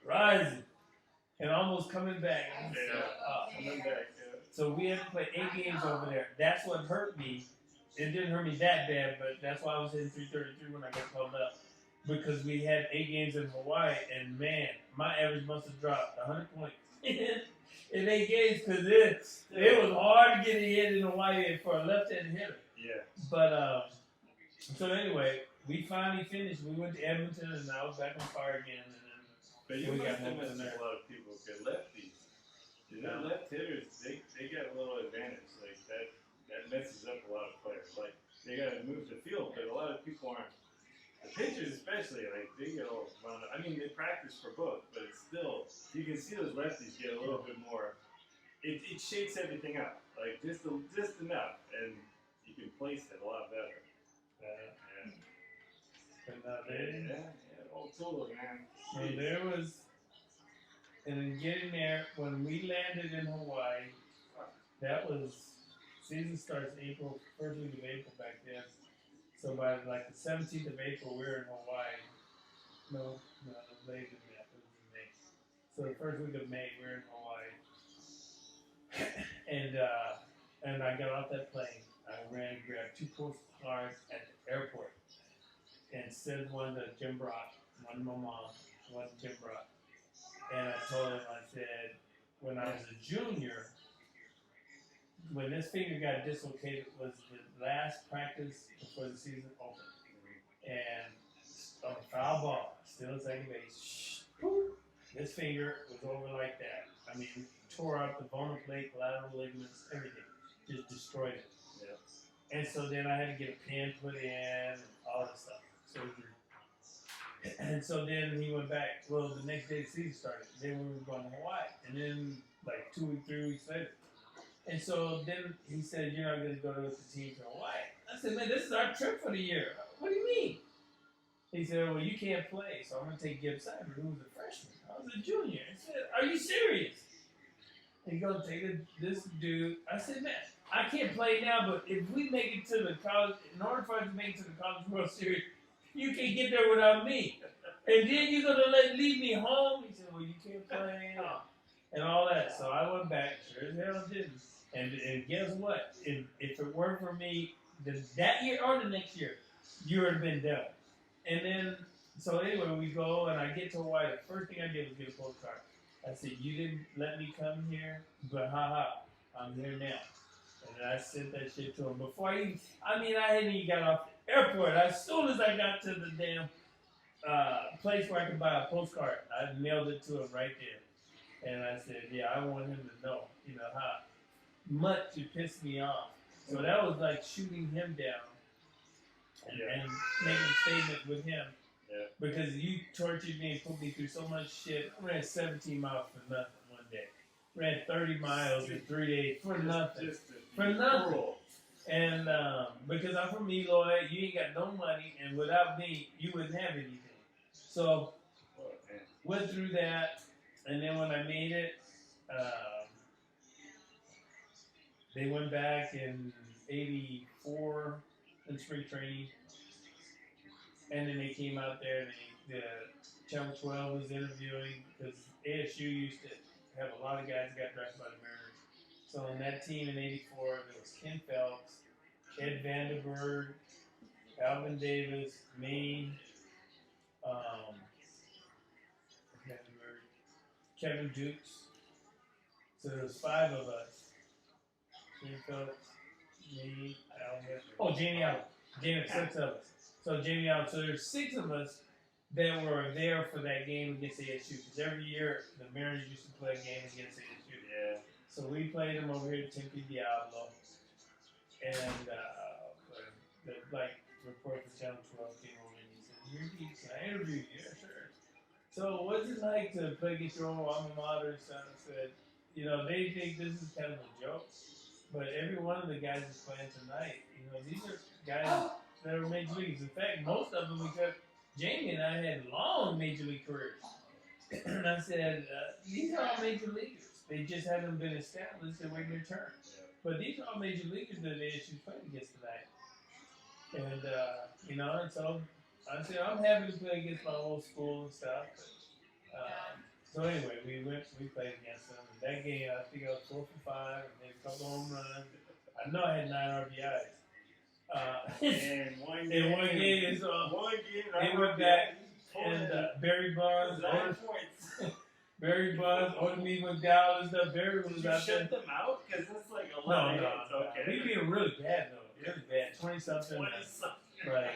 rising. and almost coming back. Coming back. Yeah. So we had to play 8 games over there. That's what hurt me. It didn't hurt me that bad, but that's why I was hitting 333 when I got called up. Because we had 8 games in Hawaii, and man, my average must have dropped 100 points in 8 games because it was hard to get a hit in Hawaii for a left-handed hitter. Yeah. But so anyway, we finally finished. We went to Edmonton, and I was back on fire again. And then but you we must got have moved in missed there. a lot of people good lefties. You know, left hitters, they got a little advantage. Like that messes up a lot of players. Like they got to move the field, but a lot of people aren't. The pitchers especially, like they get all wound up. I mean, they practice for both, but it's still you can see those lefties get a little bit more. It shakes everything up, like just enough, and you can place it a lot better. Old tools, man. So there was, and then getting there when we landed in Hawaii. That was season starts April, first week of April back then. So by like the 17th of April, we were in Hawaii. No, later than that. It was in May. So the first week of May, we were in Hawaii, and I got off that plane. I ran and grabbed 2 postcards at the airport, and sent one to Jim Brock, one to my mom, one to Jim Brock, and I told him, I said, when I was a junior. When this finger got dislocated was the last practice before the season opened. And on a foul ball, still at second base, this finger was over like that. I mean, tore up the bone plate, collateral ligaments, everything. Just destroyed it. Yeah. And so then I had to get a pin put in and all that stuff. And so then he went back. Well, the next day the season started. Then we were going to Hawaii. And then like 2 weeks, 3 weeks later. And so then he said, you're not going to go with the team to Hawaii. I said, man, this is our trip for the year. What do you mean? He said, well, you can't play, so I'm going to take Gibbs Cyber, who was a freshman. I was a junior. I said, are you serious? He's going to take this dude. I said, man, I can't play now, but if we make it to the college, in order for us to make it to the College World Series, you can't get there without me. And then you're going to leave me home? He said, well, you can't play and all that. So I went back. Sure as hell didn't. And guess what? If it weren't for me that year or the next year, you would have been done. And then, so anyway, we go and I get to Hawaii. The first thing I did was get a postcard. I said, you didn't let me come here, but I'm here now. And I sent that shit to him before I hadn't even got off the airport. As soon as I got to the damn place where I could buy a postcard, I mailed it to him right there. And I said, yeah, I want him to know, how much it pissed me off. So that was like shooting him down and making a statement with him. Yeah. Because you tortured me and put me through so much shit. I ran 17 miles for nothing one day. Ran 30 miles in 3 days for nothing. For nothing. And because I'm from Eloy, you ain't got no money, and without me, you wouldn't have anything. So went through that, and then when I made it, they went back in '84 in spring training, and then they came out there and the Channel 12 was interviewing because ASU used to have a lot of guys that got drafted by the Mariners. So on that team in '84, there was Ken Phelps, Ed Vandenberg, Alvin Davis, me, Kevin Dukes. So there was 5 of us. Ken Phelps, me, Alvin. Oh, Jamie Allen. 6 of us. So Jamie Allen. So there's 6 of us that were there for that game against ASU. Because every year the Mariners used to play a game against ASU. Yeah. So we played them over here at Tempe Diablo. And the report for Channel 12 came over and he said, "You're deep. Can I interview you?" Yeah, sure. So what's it like to play against your own alma mater? Son? I said, they think this is kind of a joke. But every one of the guys that's playing tonight, these are guys that are major leagues. In fact, most of them, because Jamie and I had long major league careers. And I said, these are all major leaguers. They just haven't been established. They're waiting their turn. But these are all major leaguers that the ASU playing against tonight. And, and so I said, I'm happy to play against my old school and stuff. But, So anyway, we played against them. And that game, I think I was 4 for 5, and made a couple home runs. I know I had 9 RBIs. And in one game, so they went back, and Barry Bonds, 9 points. Barry Bonds, Odemir McDowell and stuff. Barry was Did you out shut there. them out? Because that's like 11 No, hits. Okay. we being really bad though, really bad. 20-something. 20-something. Right.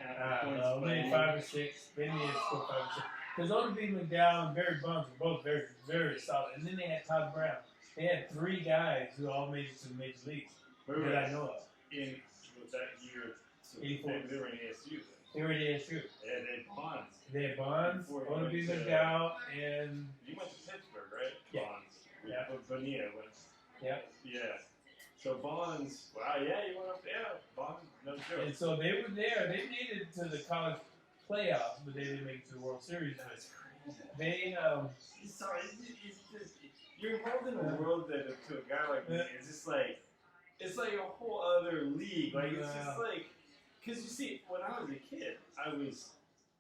I don't know, maybe 5 or 6. Maybe it's still 5 or 6. Because Odemir McDowell and Barry Bonds were both very, very solid. And then they had Todd Brown. They had 3 guys who all made it to the major leagues that I know of. In that year, so 84. they were in ASU. They were in ASU. Yeah, they had Bonds. They had Bonds, Odemir McDowell, and... You went to Pittsburgh, right? Yeah. Bonds. Yeah. Bonilla went. Yep. Yeah. So Bonds, wow, yeah, you went up there. Bonds, no joke. And so they were there. They made it to the college playoffs, but they didn't make it to the World Series. That's crazy. They, Sorry, it's just, you're involved in a world that to a guy like me, it's just like, it's like a whole other league. Like, it's just like, because you see, when I was a kid, I was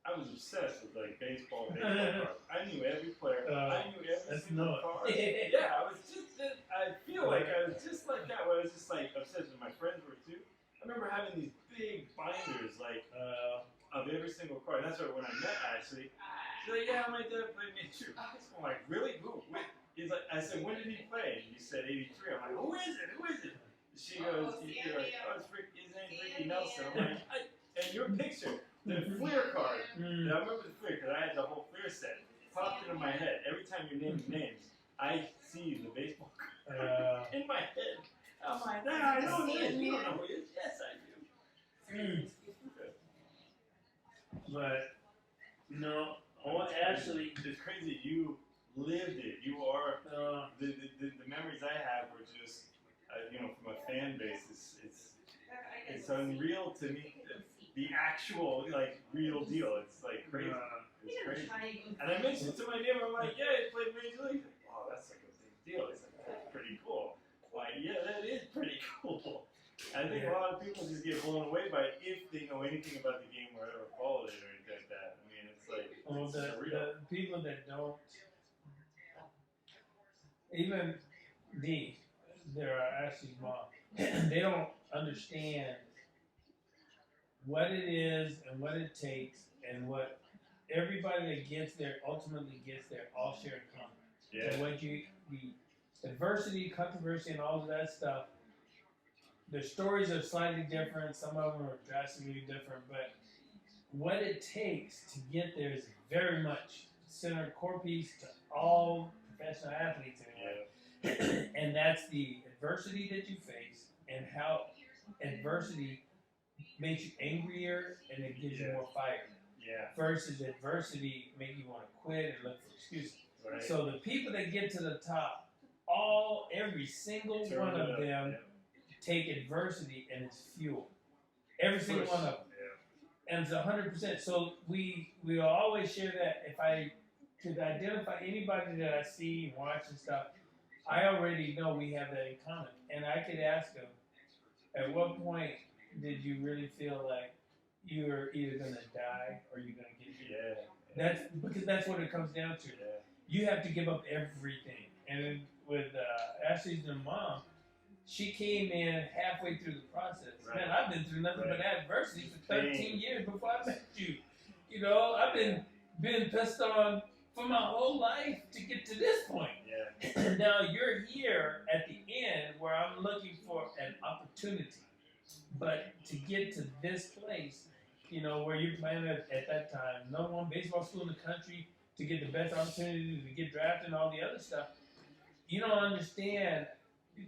obsessed with like baseball cards. I knew every player. I knew every single card. Yeah, I was just. I feel like I was just like that. Where I was just like obsessed with my friends were too. I remember having these big binders like of every single card. That's why when I met Ashley, she's like, "Yeah, my dad played miniature." I'm like, "Really? Who?" He's like, I said, "When did he play?" And he said, "83." I'm like, "Who is it? Who is it?" She goes, "You're like, oh, his name's Ricky Nelson." I'm like, and your picture. The Fleer card, I remember the Fleer because I had the whole Fleer set. Popped into my head. Every time you're naming names, I see the baseball card in my head. I'm like, I know this. You don't know who it is. Yes, I do. But, no, actually, it's crazy. You lived it. You are, the memories I have were just, from a fan base, it's unreal to me. The actual, like, real deal. It's, like, crazy. It's crazy. And I mentioned to my neighbor, I'm like, yeah, he played Major League. Like, wow, that's, like, a big deal. He's like, that's pretty cool. I'm like, yeah, that is pretty cool. I think a lot of people just get blown away by it if they know anything about the game or ever followed it or anything like that. I mean, it's, like, it's surreal. The people that don't, even there are actually mom, they don't understand what it is and what it takes and what everybody that gets there ultimately gets there all share in common. Yeah. And what the adversity, controversy, and all of that stuff, the stories are slightly different. Some of them are drastically different, but what it takes to get there is very much centered core piece to all professional athletes anyway. Yeah. And that's the adversity that you face and how adversity makes you angrier and it gives you more fire. Yeah. Versus adversity make you want to quit and look for excuses. Right. So the people that get to the top, every single one of them take adversity and it's fuel. Every single one of them. Yeah. And it's 100%. So we always share that. If I could identify anybody that I see and watch and stuff, I already know we have that in common. And I could ask them, at what point did you really feel like you were either going to die or you're going to get here? Yeah. Because that's what it comes down to. Yeah. You have to give up everything. And with Ashley's mom, she came in halfway through the process. Right. Man, I've been through nothing but adversity for 13 years before I met you. You know, I've been pissed on for my whole life to get to this point. Yeah. Now you're here at the end where I'm looking for an opportunity. But to get to this place, where you're playing at that time, #1 baseball school in the country, to get the best opportunity to get drafted and all the other stuff, you don't understand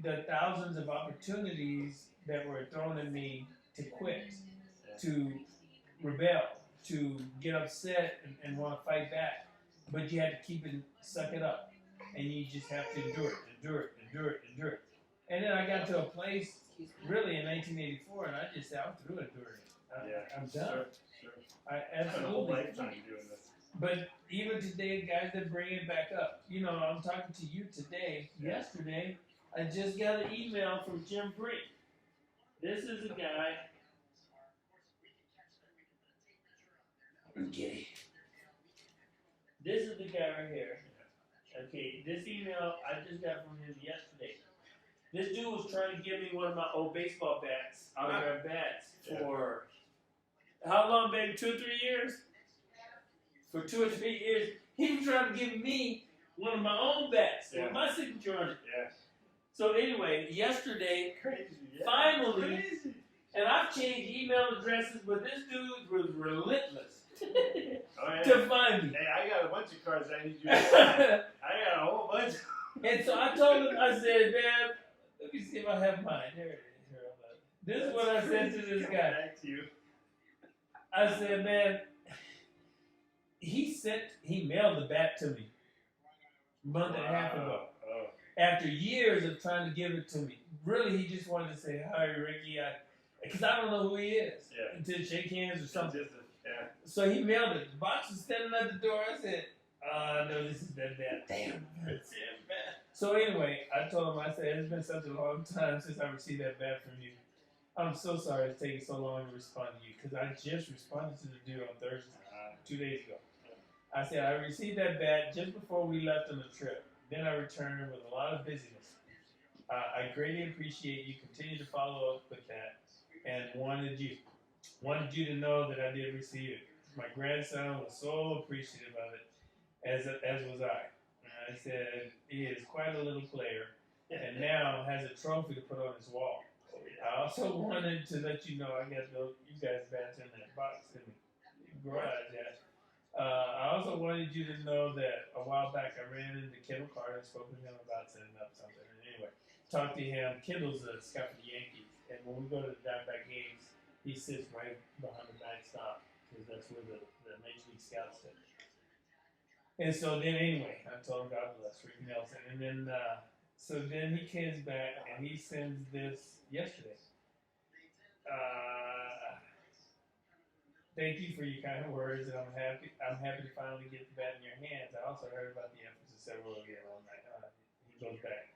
the thousands of opportunities that were thrown at me to quit, to rebel, to get upset and want to fight back. But you had to suck it up. And you just have to endure it. And then I got to a place, really in 1984, and I just said, I'm through enduring it. I'm done. Sure. I absolutely. A whole lifetime doing this. But even today, guys that bring it back up, I'm talking to you today. Yesterday, I just got an email from Jim Brink. This is a guy. Okay. This is the guy right here. Okay, this email I just got from him yesterday. This dude was trying to give me one of my old baseball bats, autograph bats, for how long, baby? 2 or 3 years? For 2 or 3 years, he was trying to give me one of my own bats with my signature on it. Yeah. So anyway, yesterday, Crazy. Yeah. finally, Crazy. and I've changed email addresses, but this dude was relentless Oh, yeah. to find me. Hey, I got a bunch of cards I need you to sign. I got a whole bunch. And so I told him, I said, man, let me see if I have mine. Here it is. Here, this is what I said to this guy. Back to you. I said, man, he mailed the bat to me a month and a half ago. Oh. After years of trying to give it to me. Really, he just wanted to say, hi, Ricky. Because I don't know who he is. Yeah. To shake hands or something. Yeah. So he mailed it. The box was standing at the door. I said, no, this is that bat. Damn. That's it, bat. So anyway, I told him, I said, it's been such a long time since I received that bat from you. I'm so sorry it's taking so long to respond to you, because I just responded to the dude on Thursday, 2 days ago. I said, I received that bat just before we left on the trip. Then I returned with a lot of busyness. I greatly appreciate you continue to follow up with that, and wanted you to know that I did receive it. My grandson was so appreciative of it, as was I. I said, he is quite a little player, and now has a trophy to put on his wall. I also wanted to let you know I got you guys bats in that box in the garage. I also wanted you to know that a while back I ran into Kendall Carter and spoke with him about setting up something. And anyway, talked to him. Kendall's a scout for the Yankees, and when we go to the Diamondback games, he sits right behind the backstop because that's where the Major League Scouts sit. And so then anyway, I told him God bless Ricky Nelson, and then so then he comes back and he sends this yesterday. Thank you for your kind words, and I'm happy to finally get the bat in your hands. I also heard about the efforts of several of you all night. He goes back.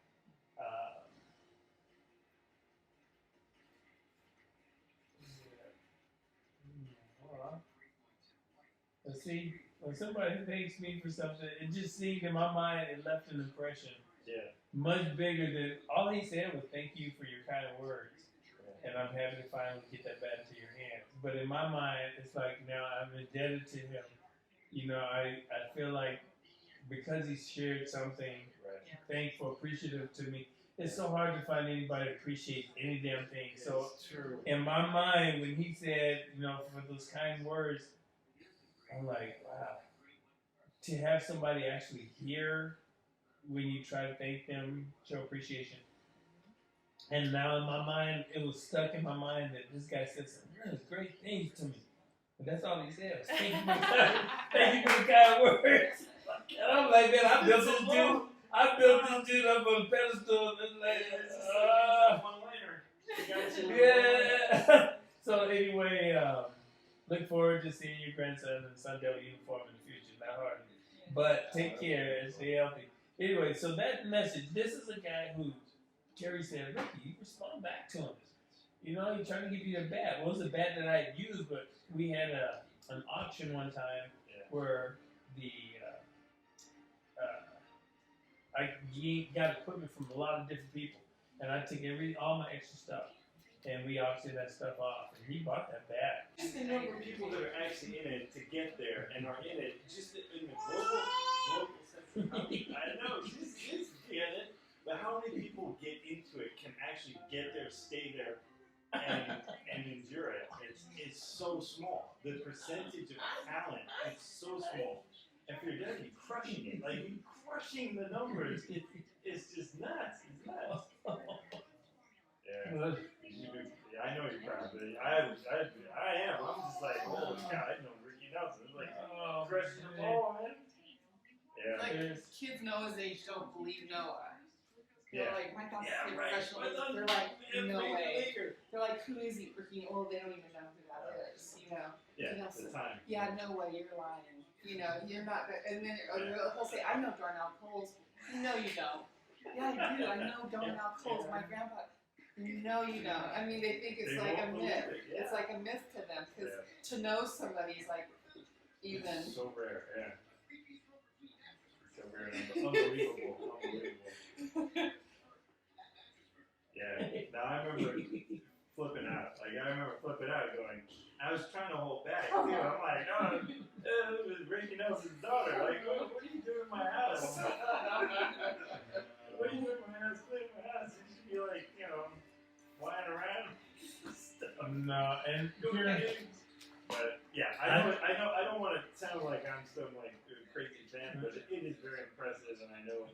Let's see, when somebody thanks me for something, it just seemed in my mind it left an impression. Yeah. Much bigger than all he said was thank you for your kind words. And I'm happy to finally get that bat into your hands. But in my mind, it's like now I'm indebted to him. You know, I feel like because he shared something thankful, appreciative to me, it's so hard to find anybody that appreciates any damn thing. So true. In my mind, when he said, you know, for those kind words, I'm like, wow. To have somebody actually hear when you try to thank them, show appreciation. And now in my mind, it was stuck in my mind that this guy said some really great things to me. But that's all he said. Thank you for the kind words. And I'm like, man, I built this dude up on a pedestal. And like, yeah. So anyway, look forward to seeing your grandson in Sunday uniform in the future. Not hard. But take care and stay healthy. Anyway, so that message, this is a guy who, Jerry said, Ricky, you respond back to him. You know, he's trying to give you a bat. It was a bat that I had used, but we had an auction one time where I got equipment from a lot of different people, and I took all my extra stuff, and we auctioned that stuff off, and he bought that bat. Just the number of people that are actually in it to get there and are in it, just in the global sense. I know, just get it. But how many people get into it can actually get there, stay there, and endure it? It's so small. The percentage of talent is so small. If you're there, you're crushing it. Like, you're crushing the numbers. It's just nuts. It's nuts. Yeah, I know you're proud, but I am. I'm just like, holy cow, I know Ricky Nelson. It's like, crushing the ball, man. Yeah. Like, kids Noah's age don't believe Noah. They're like, my thoughts are professional. Right. They're like, no way. They're like, who is he? Ricky? Oh, they don't even know who that is. You know? Yeah, the time. Yeah, no way, you're lying. You know, you're not. And then he'll say, I know Darnell Coles. No, you don't. Yeah, I do. I know Darnell Coles. My grandpa. No, you don't. I mean, they think it's like a myth. It's like a myth to them because to know somebody is like even. It's so rare, yeah. motherfucker. Unbelievable. Yeah. Now I remember flipping out. Like I remember flipping out, going. I was trying to hold back too. I'm like, oh, it was Ricky Nelson's daughter. Like, what are you doing in my house? What are you doing in my house? Cleaning my house? You should be like, flying around. No, and Kieran. But yeah, I don't want to sound like I'm some like crazy fan, but it is very impressive, and I know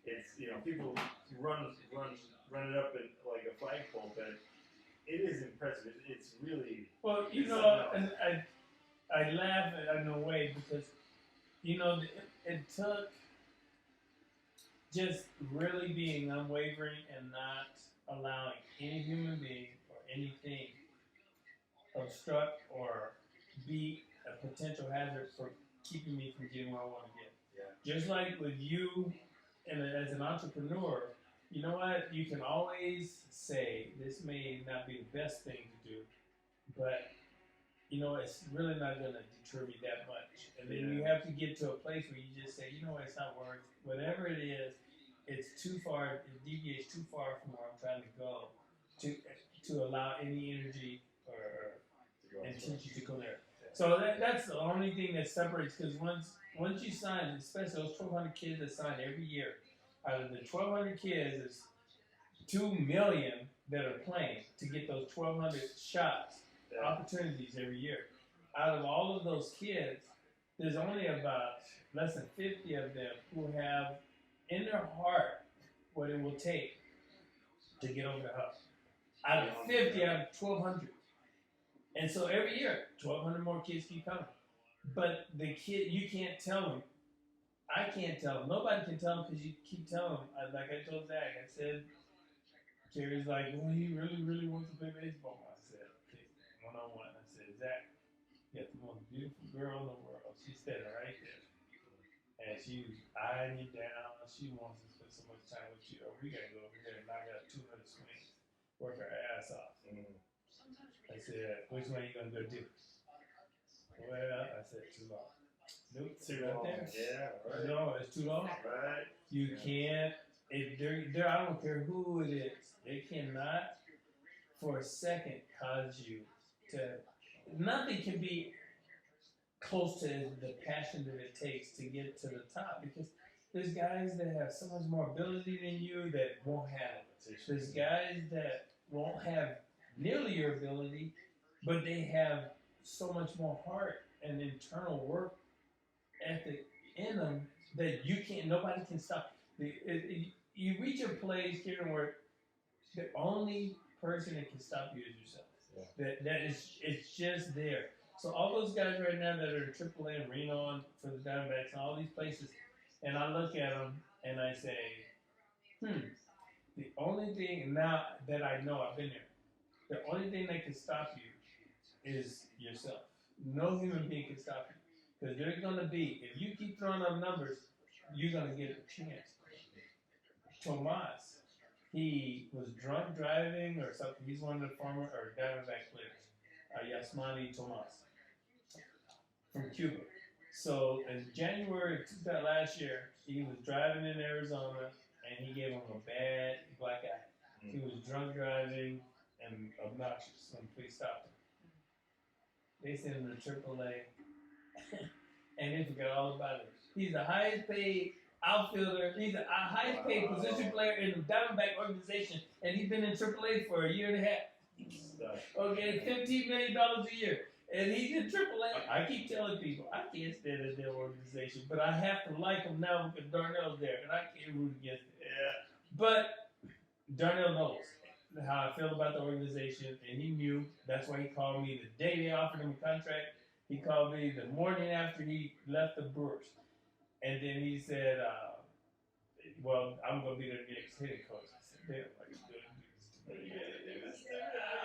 it's people run it up in like a flagpole, but it is impressive. It's really well, and I laugh in a way because it took just really being unwavering and not allowing any human being or anything obstruct or be a potential hazard for keeping me from getting where I want to get. Yeah. Just like with you, and as an entrepreneur, you know what? You can always say this may not be the best thing to do, but it's really not going to deter me that much. And then you have to get to a place where you just say, it's not worth whatever it is. It's too far. It deviates too far from where I'm trying to go to allow any energy or intention to go there. So that's the only thing that separates. Because once you sign, especially those 1,200 kids that sign every year, out of the 1,200 kids, there's 2 million that are playing to get those 1,200 shots, opportunities every year. Out of all of those kids, there's only about less than 50 of them who have in their heart what it will take to get over the hump. Out of 50, out of 1,200. And so every year, 1,200 more kids keep coming. But the kid, you can't tell them. I can't tell them. Nobody can tell them because you keep telling them. Like I told Zach, I said, Kieran's like, well, he really, really wants to play baseball. I said, okay, one-on-one. I said, Zach, you got the most beautiful girl in the world. She's standing right there. And she's eyeing you down. She wants to spend so much time with you. Oh, we got to go over here and knock out 200 swings. Work her ass off. I said, which one are you going to go do? Well, I said, too long. Nope, too long. Yeah, right. No, it's too long. Right. You can't. I don't care who it is. They cannot, for a second, cause you to. Nothing can be close to the passion that it takes to get to the top, because there's guys that have so much more ability than you that won't have it. There's guys that won't have nearly your ability, but they have so much more heart and internal work ethic in them that nobody can stop. You reach a place, Kieran, where the only person that can stop you is yourself. Yeah. It's just there. So all those guys right now that are in AAA and Reno and for the Diamondbacks and all these places, and I look at them and I say, the only thing now that I know, I've been there, the only thing that can stop you is yourself. No human being can stop you. Because there's going to be, if you keep throwing up numbers, you're going to get a chance. Tomas, he was drunk driving or something. He's one of the former or Diamondback players, Yasmani Tomas, from Cuba. So in January of last year, he was driving in Arizona and he gave him a bad black eye. He was drunk driving and obnoxious when the police stopped him. They sent him to AAA. And they forgot all about it. He's the highest paid outfielder. He's the highest paid position player in the Diamondback organization, and he's been in AAA for a year and a half. Okay, $15 million a year, and he's in AAA. I keep telling people I can't stand in their organization, but I have to like him now because Darnell's there, and I can't root against it. Yeah. But Darnell knows how I feel about the organization, and he knew. That's why he called me the day they offered him a contract. He called me the morning after he left the Brewers. And then he said, well, I'm going to be their next hitting coach. I said, damn, like you're doing this.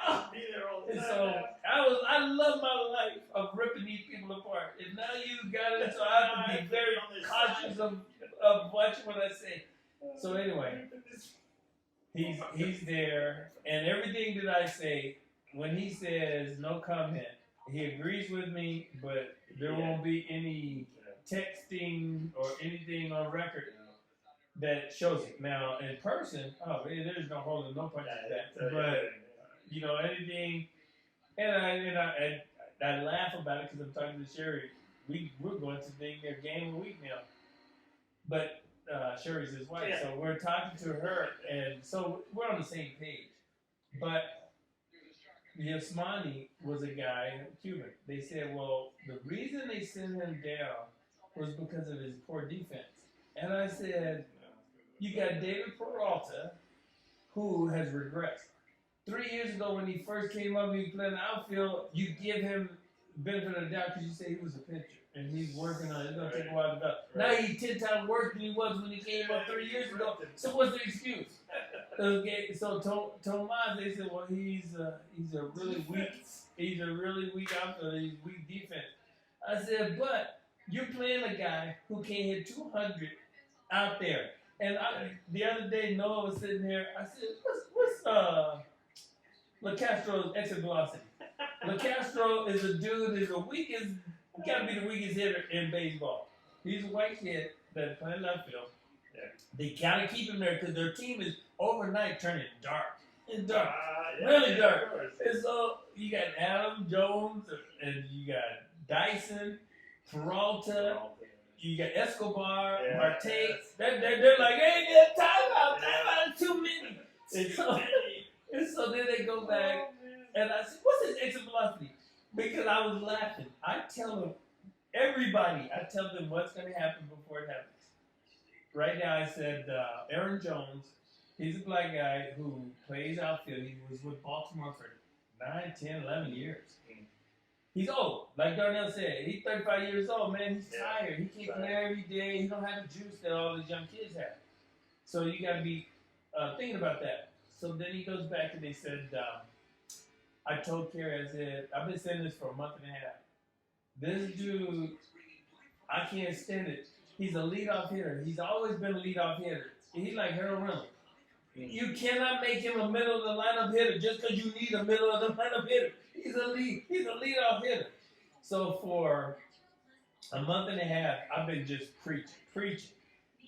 I'll be there all the time. And so I love my life of ripping these people apart. And now you got it, so I have to be very cautious of watching what I say. So anyway, he's there. And everything that I say, when he says no comment, he agrees with me, but there won't be any texting or anything on record that shows it. Now, in person, there's no holding no punches back. But, anything, and I laugh about it because I'm talking to Sherry. We're going to a game a week now. But Sherry's his wife, so we're talking to her, and so we're on the same page. But Yasmani was a guy, Cuban. They said, well, the reason they sent him down was because of his poor defense. And I said, you got David Peralta, who has regressed. 3 years ago when he first came up and he played in the outfield, you give him benefit of the doubt because you say he was a pitcher. And he's working on it. It's going to take a while to develop. Now he's 10 times worse than he was when he came up 3 years ago. So what's the excuse? Okay, so Tomas, they said, well, he's a really weak outfielder. He's weak defense. I said, but you're playing a guy who can't hit 200 out there. And the other day, Noah was sitting here. I said, what's LaCastro's exit velocity? LaCastro is a dude is the weakest. He got to be the weakest hitter in baseball. He's a white kid that's playing left field. Yeah. They got to keep him there because their team is overnight turning dark. It's dark. Really dark. And so you got Adam Jones and you got Dyson, Peralta, you got Escobar, Marte. They're like, hey, time out, too many. And so then they go back and I said, what's his exit velocity? Because I was laughing. I tell them what's going to happen before it happens. Right now, I said Aaron Jones, he's a black guy who plays outfield. He was with Baltimore for 9, 10, 11 years. He's old. Like Darnell said, he's 35 years old, man. He's tired. He can't play every day. He don't have the juice that all these young kids have. So you got to be thinking about that. So then he goes back and they said, I told Kieran, I said, I've been saying this for a month and a half. This dude, I can't stand it. He's a leadoff hitter. He's always been a leadoff hitter. He's like Harold Reynolds. You cannot make him a middle of the lineup hitter just because you need a middle of the lineup hitter. He's a leadoff hitter. So for a month and a half, I've been just preaching.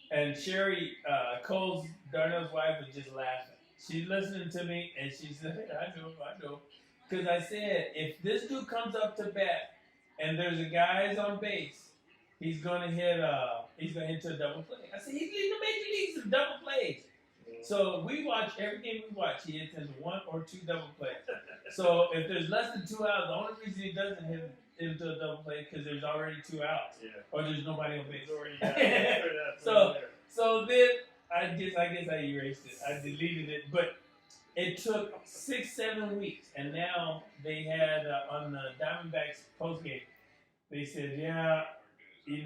And Sherry Cole's, Darnell's wife, was just laughing. She's listening to me, and she said, I know. Because I said, if this dude comes up to bat and there's a guy on base, he's gonna hit to a double play. I said, he's leading the major leagues in double plays. So we watch every game we watch, he hits into 1 or 2 double plays. So if there's less than 2 outs, the only reason he doesn't hit into a double play is because there's already 2 outs. Or there's nobody on base. So then I guess I erased it. I deleted it, but it took 6-7 weeks, and now they had on the Diamondbacks postgame, they said, he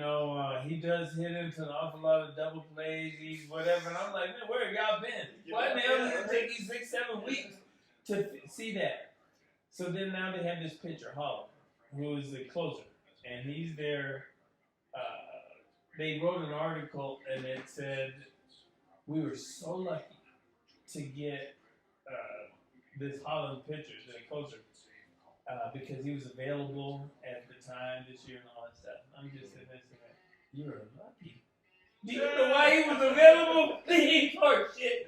does hit into an awful lot of double plays, he's whatever, and I'm like, man, where have y'all been? Why the hell did it take you 6-7 weeks to see that? So then now they have this pitcher, Holland, who is the closer, and he's there. They wrote an article, and it said, we were so lucky to get this Holland pitcher, the closer, because he was available at the time this year and all that stuff. I'm just sitting there saying, you're lucky. Do you know why he was available? He ain't for shit.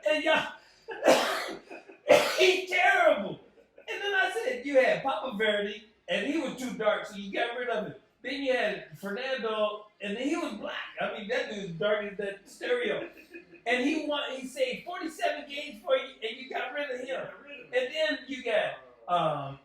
And y'all, he's terrible. And then I said, you had Papa Verdi, and he was too dark, so you got rid of him. Then you had Fernando, and then he was black. I mean, that dude's dark as that stereo. And he saved 47 games for you, and you got rid of him. And then you got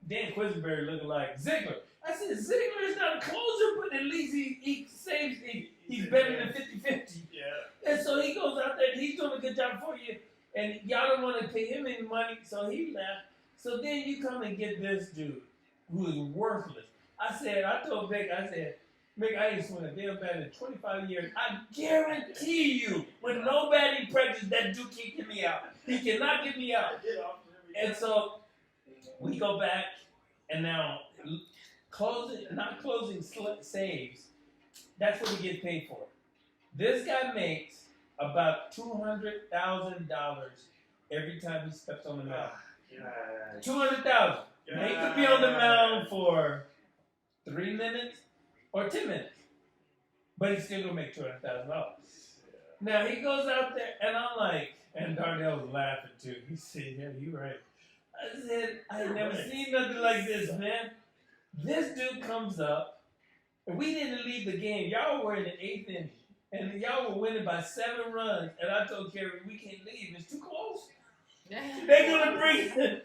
Dan Quisenberry looking like Ziegler. I said, Ziegler is not a closer, but at least he saves. He's better than 50-50. Yeah. And so he goes out there, and he's doing a good job for you. And y'all don't want to pay him any money, so he left. So then you come and get this dude who is worthless. I told Vic, Mick, I ain't swung a damn bat in 25 years. I guarantee you, with no batting practice, that dude can't get me out. He cannot get me out. And so we go back, and now not closing saves, that's what he gets paid for. This guy makes about $200,000 every time he steps on the mound. $200,000. He could be on the mound for 3 minutes or 10 minutes. But he's still gonna make $200,000. Now he goes out there, and I'm like, and Darnell was laughing too. He said, "Yeah, you're right." I said, "I had never seen nothing like this, man." This dude comes up, and we didn't leave the game. Y'all were in the 8th inning, and y'all were winning by 7 runs. And I told Kieran, "We can't leave. It's too close. They're gonna bring him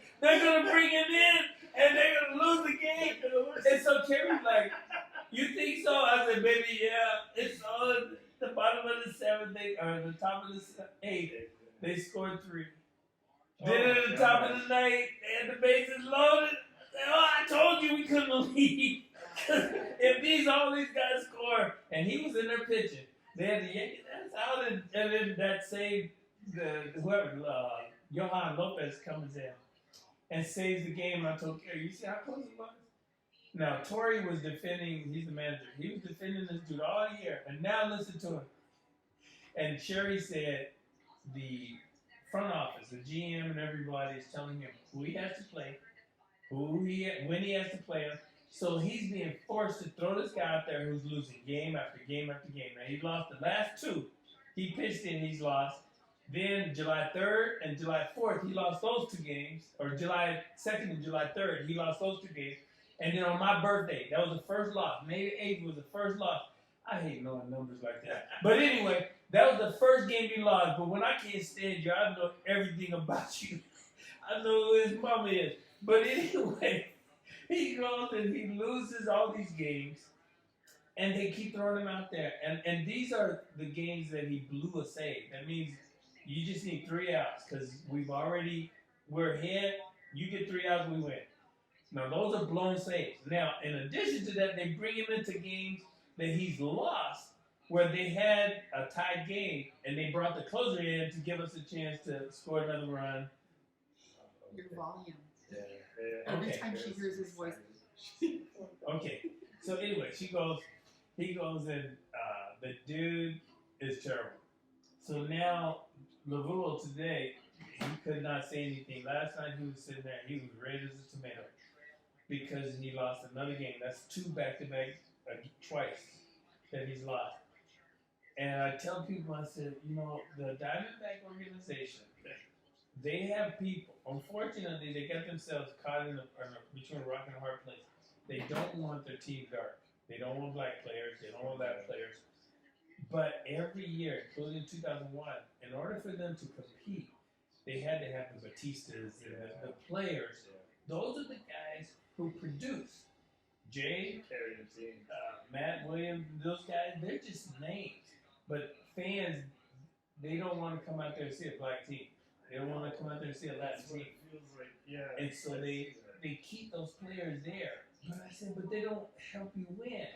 in, and they're gonna lose the game." And so Kieran's like, "You think so?" I said, "Baby, yeah, it's on the bottom of the 7th, or the top of the 8th. They scored 3. Then at the top of the 9th, they had the bases loaded. Oh, I told you we couldn't leave. If all these guys score, and he was in there pitching, they had to yank his ass out, and then that saved whoever, Johan Lopez comes in and saves the game. And I told Kerry, you see how close it was? Now, Torrey was defending, he's the manager, he was defending this dude all year, and now listen to him. And Sherry said the front office, the GM and everybody is telling him who he has to play, when he has to play him. So he's being forced to throw this guy out there who's losing game after game after game. Now, he lost the last 2. He pitched in, he's lost. Then July 3rd and July 4th, he lost those 2 games. Or July 2nd and July 3rd, he lost those 2 games. And then on my birthday, that was the first loss. May the 8th was the first loss. I hate knowing numbers like that. But anyway, that was the first game he lost. But when I can't stand you, I know everything about you. I know who his mama is. But anyway, he goes and he loses all these games. And they keep throwing him out there. And these are the games that he blew a save. That means you just need 3 outs. Because we're ahead. You get 3 outs, we win. Now, those are blown saves. Now, in addition to that, they bring him into games that he's lost where they had a tied game, and they brought the closer in to give us a chance to score another run. Your volume. Yeah. Every Okay. time she hears his voice. Okay. So anyway, he goes, and the dude is terrible. So now, Lavuel today, he could not say anything. Last night he was sitting there, he was red as a tomato. Because he lost another game. That's 2 back-to-back, twice that he's lost. And I tell people, I said, the Diamondback organization, they have people. Unfortunately, they got themselves caught between a rock and a hard place. They don't want their team dark. They don't want black players. They don't want black players. But every year, including 2001, in order for them to compete, they had to have the Batistas and the players. Those are the guys who produce. Jay, Matt Williams, those guys, they're just names. But fans, they don't want to come out there and see a black team. They don't want to come out there and see a Latin team. And so they keep those players there. But I said, but they don't help you win.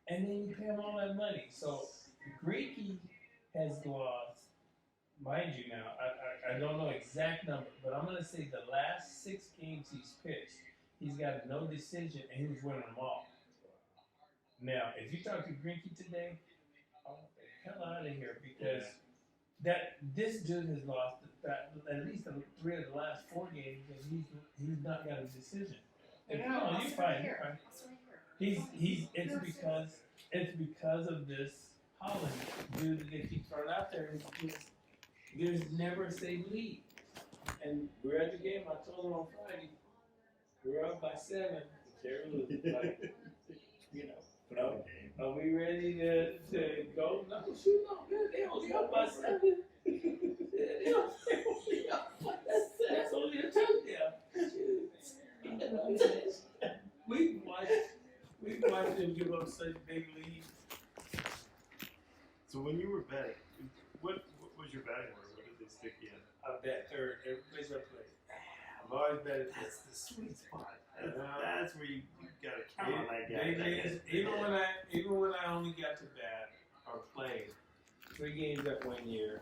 And then you pay them all that money. So Greeky has lost, mind you now, I don't know exact number, but I'm going to say the last 6 games he's pitched, he's got no decision, and he was winning them all. Now, if you talk to Greinke today, oh, the hell out of here, because this dude has lost at least 3 of the last 4 games, and he's not got a decision. And you're fine. It's because of this Holland dude that they keep throwing out there. There's never a safe lead. And we're at the game. I told him on Friday, we're up by 7. Kieran was like, are we ready to go? No, shoot, no, man. They only up by 7. They only up by 7. That's only a touchdown. We've watched them give up such big leads. So when you were betting, what was your batting order? What did they stick you in? I bet third every place I play. I've always betted. That's the sweet spot. That's where you got to count on that guy. Even when I only got to bat or play 3 games that 1 year,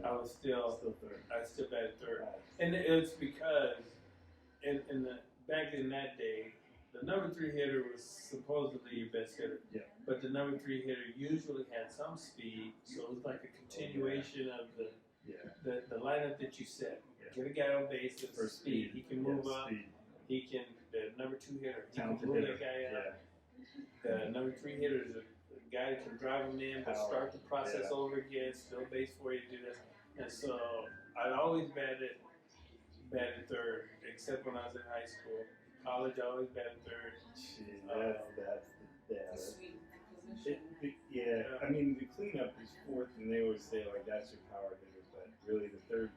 I was still third. I still batted third, and it's because back in that day, the number 3 hitter was supposedly your best hitter. Yeah. But the number 3 hitter usually had some speed, so it was like a continuation of the lineup that you set. Get a guy on base with speed. He can move up. He can the number 2 hitter. He can Talented rule hitter. that guy out. Yeah. The number 3 hitter is a guy that can drive him in, but Power. start the process over again, still base for you to do this. And so I'd always batted third, except when I was in high school. College, I always batted third. Jeez, It's a sweet position. yeah. I mean, the cleanup is fourth, and they always say like that's your power hitter, but really the third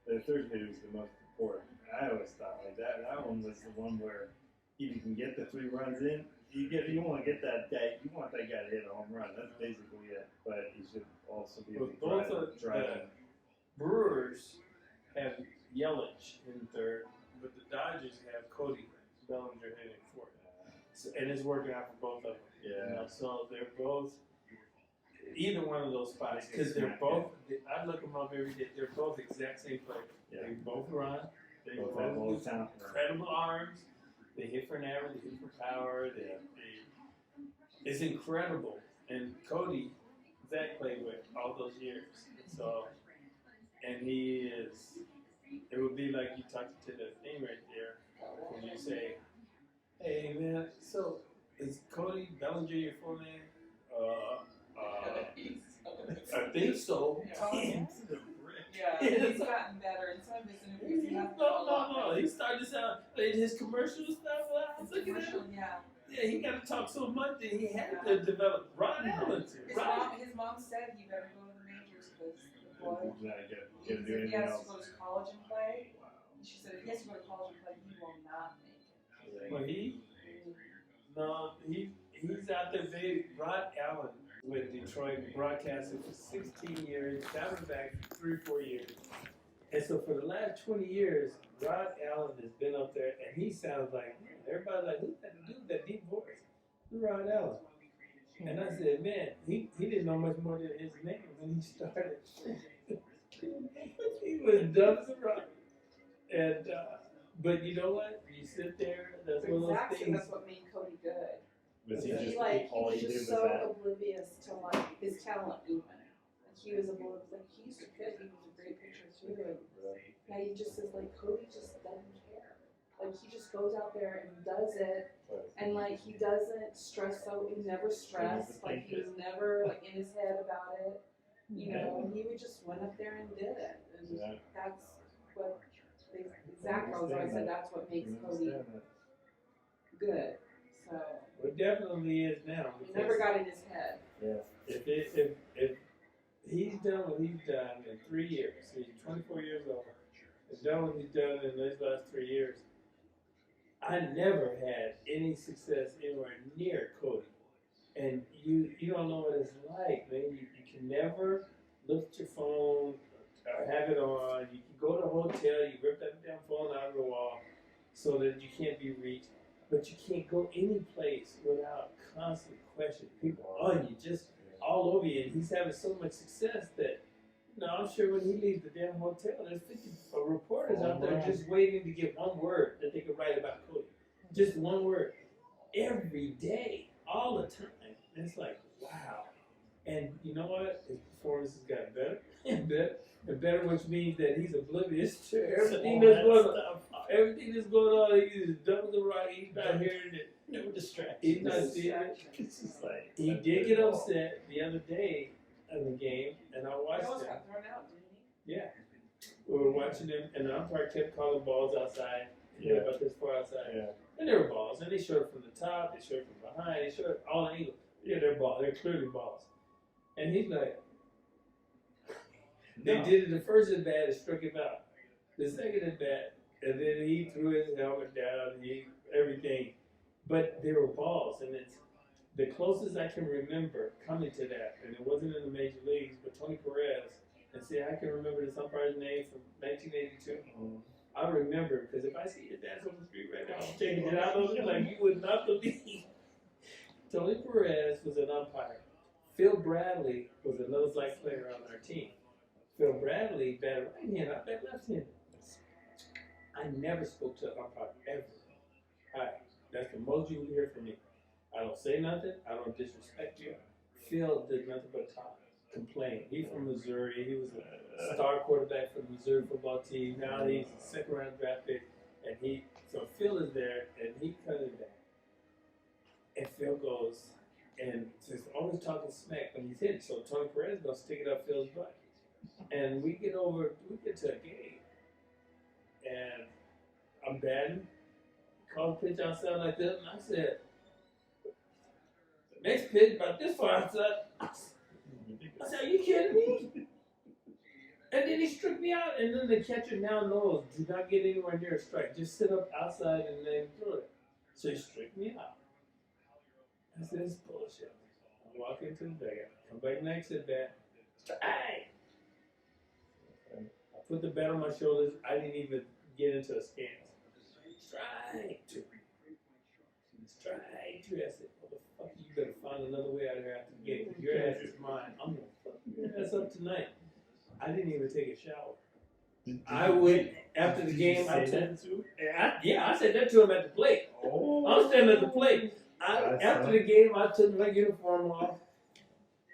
hitter is the most important. I always thought like that one was the one where if you can get the 3 runs in, you want to get that guy. You want that guy to hit a home run. That's basically it. But he should also be able to drive. The Brewers have Yelich in third, but the Dodgers have Cody Bellinger hitting fourth. So, and it's working out for both of them. Yeah. You know, so they're both either one of those spots because they're both. I look them up every day. They're both exact same players. Yeah. They both run. They Both have all the talent. incredible arms. They hit for an average. They hit for power. It's incredible. And Cody, Zach played with all those years. So, and he is. It would be like you talk to the thing right there, and you say, "Hey man, so is Cody Bellinger your full name?" I think so. Yeah, he's gotten better, and some of his interviews he has No. He started to sound in his commercial stuff. I was looking at him. Yeah. Yeah, he got to talk so much that he had to develop. Ron Allen too. His mom said he better go to the majors because the boy. Get to do If he anything has else. to go to college and play, she said if he has to go to college and play, he will not make it. Well, he's out there big. Ron Allen with Detroit broadcasting for 16 years, bouncing back for 3 or 4 years. And so for the last 20 years, Ron Allen has been up there, and he sounds like, everybody's like, who's that dude with that deep voice? Who's Ron Allen? And I said, man, he didn't know much more than his name when he started. He was dumb as a rock. And, but you know what? You sit there, that's one of those Exactly, things. that's what made Cody good. Was he Yeah. just He all was he did just was so that? oblivious to like his talent even. Like he was oblivious, like he used to pitch, he was a great pitcher too. And now he just is like Cody just doesn't care. Like he just goes out there and does it, and like he doesn't stress out. He's never stressed. Like he was never like in his head about it. You know, he would just went up there and did it. And that's what Zach always said. That's what makes Cody good. So It definitely is now. he never got in his head. If he's done what he's done in 3 years, he's 24 years old, he's done what he's done in those last 3 years, I never had any success anywhere near Cody. And you don't know what it's like, man. You can never look at your phone or have it on. You can go to a hotel, you rip that damn phone out of the wall so that you can't be reached. But you can't go any place without constant questioning. People on you, just all over you. And he's having so much success that, I'm sure when he leaves the damn hotel, there's 50 reporters out there just waiting to get one word that they could write about Cody. Just one word. Every day, all the time. And it's like, wow. And you know what? His performance has gotten better and better and better, which means that he's oblivious to everything that's going on. Everything that's going on, he's dumb as a rock. He's not hearing it. No distraction. He's not seeing it. It's just like, He did get upset the other day in the game, and I He watched almost him. got thrown out, didn't he? Yeah. We were watching him, and the umpire kept calling balls outside. Yeah. About this far outside. Yeah. And there were balls, and they showed it from the top, they showed it from behind, they showed it all angles. Yeah, they're balls. They're clearly balls. And he's like, they did it the first at bat and struck him out. The second at bat, and then he threw his helmet down, everything. But they were balls, and it's the closest I can remember coming to that, and it wasn't in the major leagues, but Tony Perez. And see, I can remember this umpire's name from 1982. I remember, because if I see your dance on the street right now, I'm taking it out of you like you would not believe. Tony Perez was an umpire. Phil Bradley was another black player on our team. Phil Bradley batted right hand, I bet left hand. I never spoke to an umpire ever. That's the most you will hear from me. I don't say nothing. I don't disrespect you. Phil did nothing but talk, complain. He's from Missouri. He was a star quarterback for the Missouri football team. Now he's a second-round draft pick, and So Phil is there, and he cut it back. And Phil goes, and just always talking smack when he's hitting. So Tony Perez goes stick it up Phil's butt. And we get to a game, and I'm batting, called pitch outside like this, and I said, next pitch about this far outside. I said, are you kidding me? And then he struck me out, and then the catcher now knows, do not get anywhere near a strike. Just sit up outside and then throw it. So he struck me out. I said, it's bullshit. I walk into the dugout, come back next at bat, strike! I put the bat on my shoulders. I didn't even get into a stance. Strike two. Strike two. I said, motherfucker, you better find another way out of here after the game. Your ass is mine. I'm gonna fuck your ass up tonight. I didn't even take a shower. I went after the game. I said that to him at the plate. Oh. I'm standing at the plate. After the game, I took my uniform off,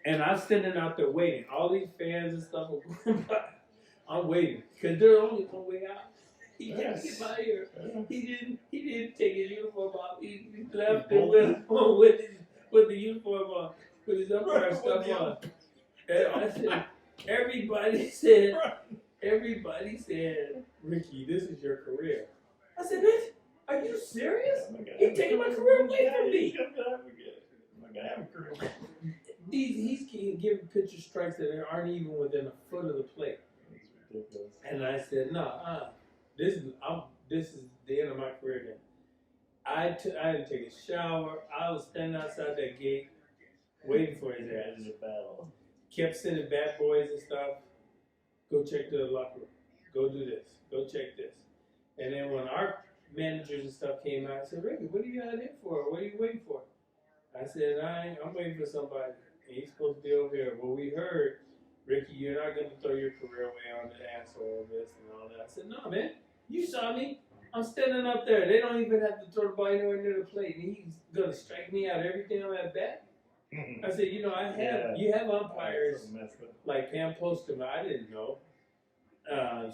and I'm standing out there waiting. All these fans and stuff are going by. I'm waiting because there's only one way out. He can't get by here. He didn't take his uniform off. He left and went with the uniform on, with his umpire stuff on. And I said, everybody said, Ricky, this is your career. I said, bitch, are you serious? You're taking my career away from me. He's giving pitcher strikes that aren't even within a foot of the plate. And I said, no, this is the end of my career then. I didn't take a shower. I was standing outside that gate waiting for his ass. Kept sending bad boys and stuff. Go check the locker room. Go do this. Go check this. And then when our managers and stuff came out, I said, Ricky, what are you out there for? What are you waiting for? I said, I'm waiting for somebody. And he's supposed to be over here. Well, we heard, Ricky, you're not going to throw your career away on the asshole, this and all that. I said, no, man. You saw me. I'm standing up there. They don't even have to throw the ball anywhere near the plate. And he's going to strike me out every time I'm at bat. I said, you have umpires like Pam Postum. I didn't know.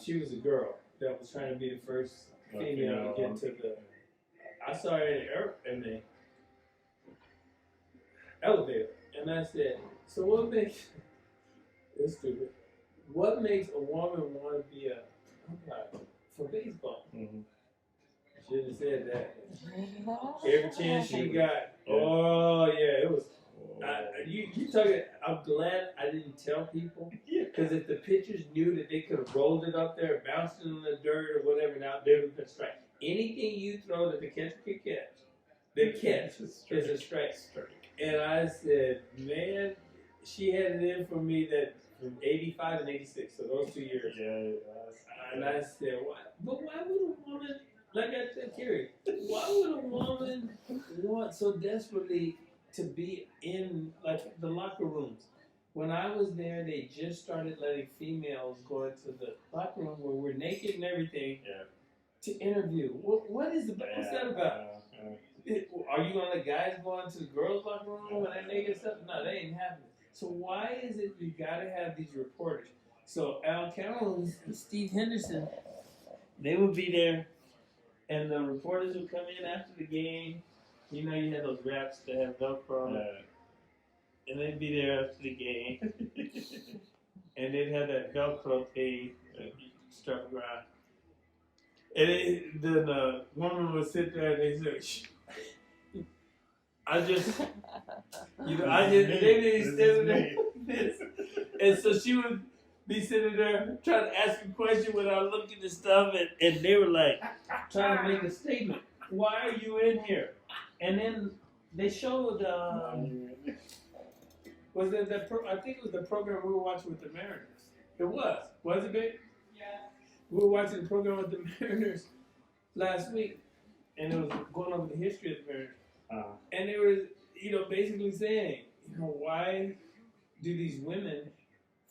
She was a girl that was trying to be the first female to get to the. I saw her in the elevator, and I said, so what makes this stupid? What makes a woman want to be a umpire for baseball? Should have said that. Every chance she got, it was. You talking? I'm glad I didn't tell people, because if the pitchers knew that they could have rolled it up there, bounced it in the dirt or whatever, now they would have been strike. Anything you throw that the catcher can catch, the catch is a strike. And I said, man, she had it in for me that from '85 and '86, so those 2 years. And I said, why? But why would a woman, like I said, Kieran, why would a woman want so desperately to be in like the locker rooms? When I was there, they just started letting females go into the locker room where we're naked and everything to interview. What's that about? Are you gonna let guys go into the girls' locker room when they're naked and stuff? No, that ain't happening. So why is it you gotta have these reporters? So Al Carroll and Steve Henderson, they would be there, and the reporters would come in after the game. You know, you had those wraps that have Velcro on it. And they'd be there after the game. And they'd have that Velcro thing strap around. And then the woman would sit there and they'd say, shh. They didn't stand there like this. And so she would be sitting there trying to ask a question without looking at stuff. And they were like, trying to make a statement. Why are you in here? And then they showed, I think it was the program we were watching with the Mariners. It was. Was it, babe? Yeah. We were watching the program with the Mariners last week. And it was going over the history of the Mariners. And they were, basically saying, why do these women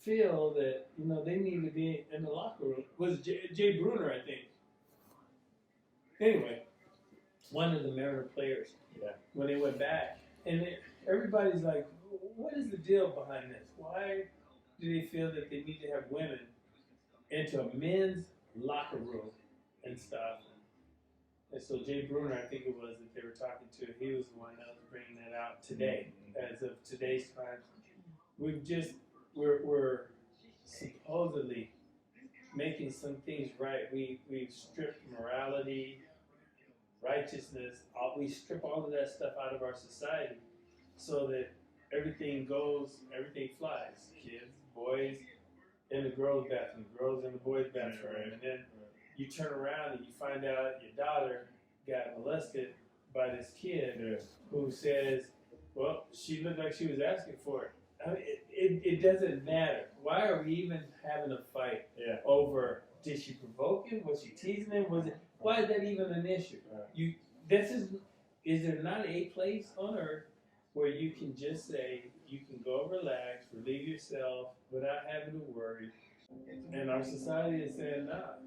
feel that, they need to be in the locker room? It was Jay Bruner, I think. Anyway, one of the Mariner players, when they went back, and everybody's like, what is the deal behind this? Why do they feel that they need to have women into a men's locker room and stuff? And so Jay Bruner, I think it was that they were talking to, he was the one that was bringing that out today, as of today's time. We're supposedly making some things right. We've stripped morality, righteousness, we strip all of that stuff out of our society so that everything goes, everything flies. Kids, boys in the girls' bathroom, girls in the boys' bathroom, and then you turn around and you find out your daughter got molested by this kid who says, well, she looked like she was asking for it. I mean, it doesn't matter. Why are we even having a fight over, did she provoke him? Was she teasing him? Why is that even an issue? Is there not a place on earth where you can just say, you can go relax, relieve yourself without having to worry? And our society is saying, nah,